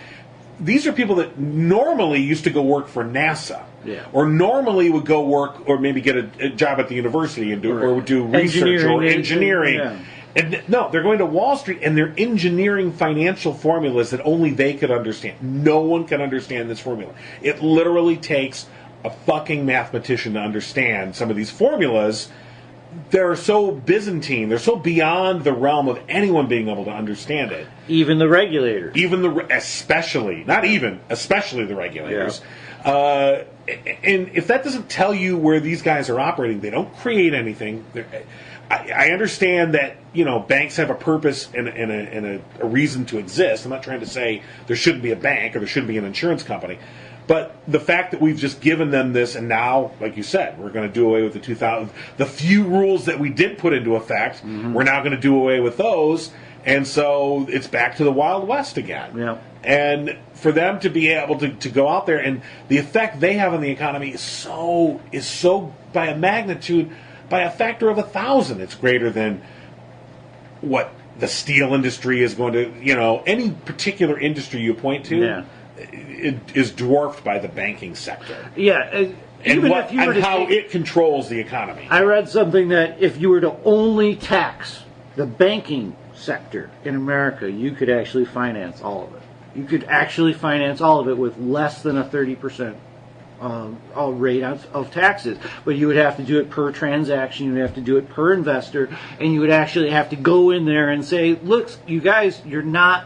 S4: These are people that normally used to go work for NASA, or normally would go work or maybe get a job at the university and do research or engineering. And no, they're going to Wall Street and they're engineering financial formulas that only they could understand. No one can understand this formula. It literally takes a fucking mathematician to understand some of these formulas. They're so Byzantine. They're so beyond the realm of anyone being able to understand it.
S5: Even the regulators.
S4: Especially the regulators. Yeah. And if that doesn't tell you where these guys are operating, they don't create anything. I understand that, banks have a purpose and a reason to exist. I'm not trying to say there shouldn't be a bank or there shouldn't be an insurance company. But the fact that we've just given them this, and now, like you said, we're going to do away with the few rules that we did put into effect. Mm-hmm. We're now going to do away with those, and so it's back to the Wild West again.
S5: Yeah.
S4: And for them to be able to go out there, and the effect they have on the economy is so by a magnitude, by a factor of 1,000. It's greater than what the steel industry is going to. Any particular industry you point to. Yeah. It is dwarfed by the banking sector.
S5: Yeah,
S4: how it controls the economy.
S5: I read something that if you were to only tax the banking sector in America, you could actually finance all of it. You could actually finance all of it with less than a 30% rate of taxes. But you would have to do it per transaction, you would have to do it per investor, and you would actually have to go in there and say, look, you guys, you're not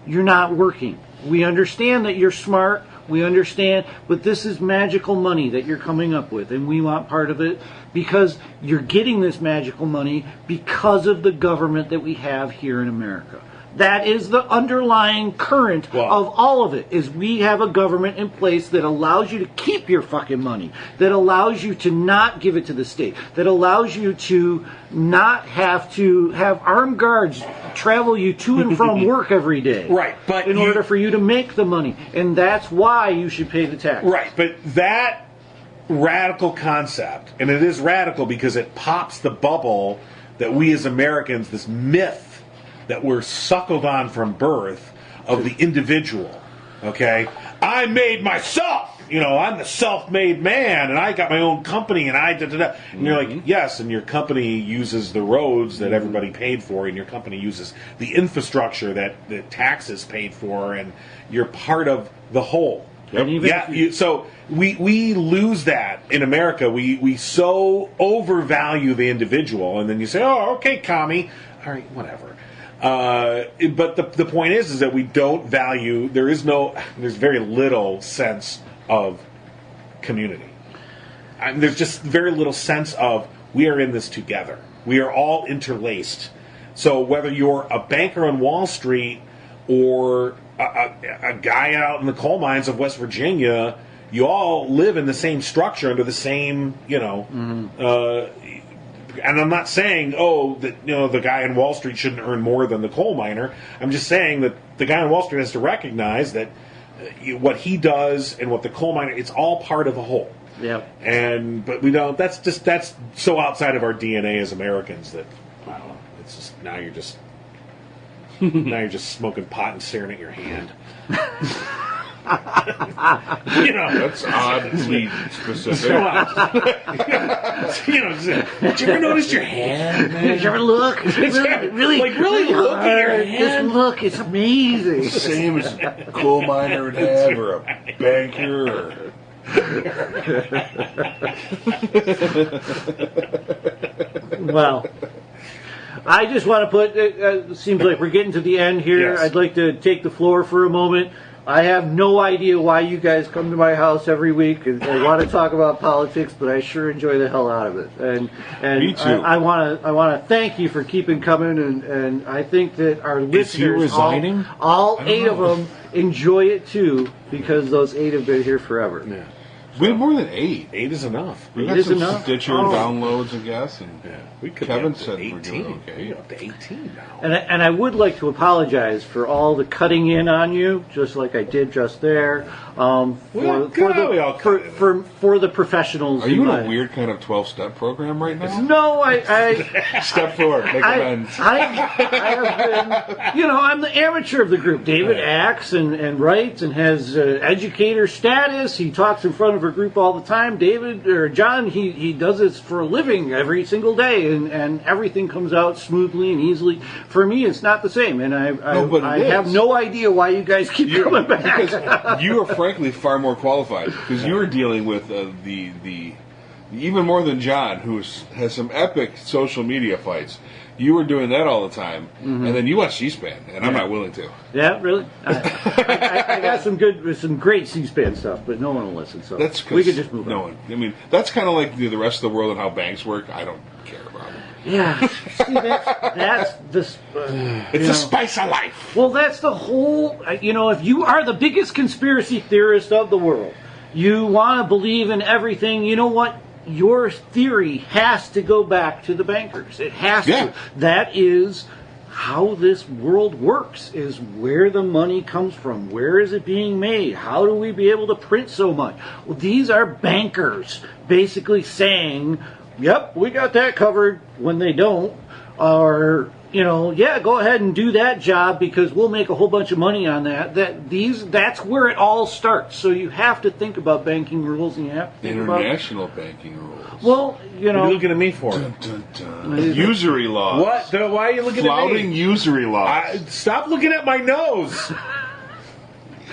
S5: working. We understand that you're smart, we understand, but this is magical money that you're coming up with, and we want part of it because you're getting this magical money because of the government that we have here in America. That is the underlying current of all of it, is we have a government in place that allows you to keep your fucking money, that allows you to not give it to the state, that allows you to not have to have armed guards travel you to and from work every day.
S4: Right, but
S5: in order for you to make the money. And that's why you should pay the tax.
S4: Right, but that radical concept, and it is radical because it pops the bubble that we as Americans, this myth that we're suckled on from birth of the individual, okay? I made myself, I'm the self-made man, and I got my own company, and and you're like, yes, and your company uses the roads that everybody paid for, and your company uses the infrastructure that the taxes paid for, and you're part of the whole.
S1: Yep.
S4: So we lose that in America. We so overvalue the individual, and then you say, oh, okay, commie, all right, whatever. But the point is that we don't value. There's very little sense of community. There's just very little sense of we are in this together. We are all interlaced. So whether you're a banker on Wall Street or a guy out in the coal mines of West Virginia, you all live in the same structure under the same, and I'm not saying, that the guy on Wall Street shouldn't earn more than the coal miner. I'm just saying that the guy on Wall Street has to recognize that what he does and what the coal miner, it's all part of a whole.
S5: Yeah.
S4: But we don't. That's so outside of our DNA as Americans that I don't know. It's just now you're just smoking pot and staring at your hand.
S1: That's oddly specific.
S4: Did you ever notice your hand, man?
S5: Did you ever look? Really
S4: look at your hand.
S5: Just look, it's amazing.
S1: Same as a coal miner would have, or a banker, or...
S5: Well, I just want to put, it seems like we're getting to the end here.
S4: Yes.
S5: I'd like to take the floor for a moment. I have no idea why you guys come to my house every week and want to talk about politics, but I sure enjoy the hell out of it. And
S1: Me too.
S5: I want to thank you for keeping coming, and I think that our listeners,
S1: Is he resigning?
S5: all 8 of them, enjoy it too, because those 8 have been here forever.
S4: Yeah.
S1: We have more than 8.
S4: 8 is enough.
S1: We
S5: Eight
S1: got
S5: is
S1: some
S5: enough?
S1: Stitcher downloads, I guess. And
S4: We could
S1: Kevin
S4: be up to
S1: said
S4: 18.
S1: we're doing okay.
S4: We're up to 18 now.
S5: And I would like to apologize for all the cutting in on you, just like I did just there. For the professionals.
S1: Are you in a weird kind of 12-step program right now?
S5: No, I
S1: Step forward, make amends.
S5: I have been, I'm the amateur of the group. David acts and writes and has educator status. He talks in front of cover group all the time. David or John, he does this for a living every single day, and everything comes out smoothly and easily. For me, it's not the same, and I have no idea why you guys keep coming back.
S1: Because you are frankly far more qualified, because you are dealing with the even more than John, who has some epic social media fights. You were doing that all the time, and then you watch C-SPAN, and I'm not willing to.
S5: Yeah, really? I got some great C-SPAN stuff, but no one will listen, so
S1: that's
S5: we can just move
S1: on. I mean, that's kind of like the rest of the world and how banks work. I don't care about it.
S5: Yeah, see, that's the...
S1: it's the spice of life.
S5: Well, that's the whole... if you are the biggest conspiracy theorist of the world, you want to believe in everything, you know what? Your theory has to go back to the bankers. It has to. That is how this world works, is where the money comes from. Where is it being made? How do we be able to print so much? Well, these are bankers basically saying, yep, we got that covered, when they don't. Or, go ahead and do that job because we'll make a whole bunch of money on that. That's where it all starts. So you have to think about banking rules, and you have to think
S1: international banking rules.
S5: Well,
S4: What are you looking at me for?
S1: Dun, dun, dun. Usury laws.
S4: What? Why are you looking
S1: Flouting
S4: at me?
S1: usury laws.
S4: Stop looking at my nose.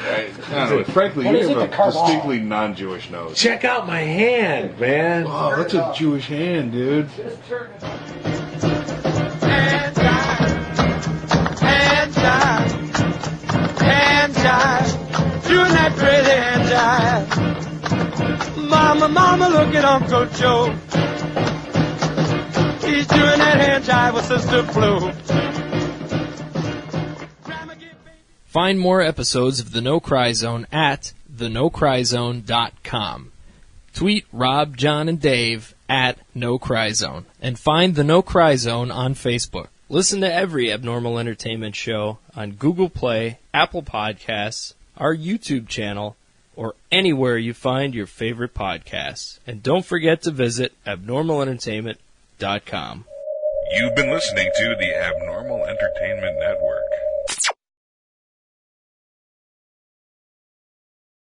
S1: I don't know. Frankly, you have a distinctly non-Jewish nose.
S4: Check out my hand, man.
S1: Oh, that's a Jewish hand, dude.
S2: Hand jive, doing that crazy hand jive. Mama, look at Uncle Joe. He's doing that hand jive with Sister Flo.
S6: Find more episodes of The No Cry Zone at thenocryzone.com. Tweet Rob, John, and Dave at No Cry Zone. And find The No Cry Zone on Facebook. Listen to every Abnormal Entertainment show on Google Play, Apple Podcasts, our YouTube channel, or anywhere you find your favorite podcasts. And don't forget to visit abnormalentertainment.com.
S7: You've been listening to the Abnormal Entertainment Network.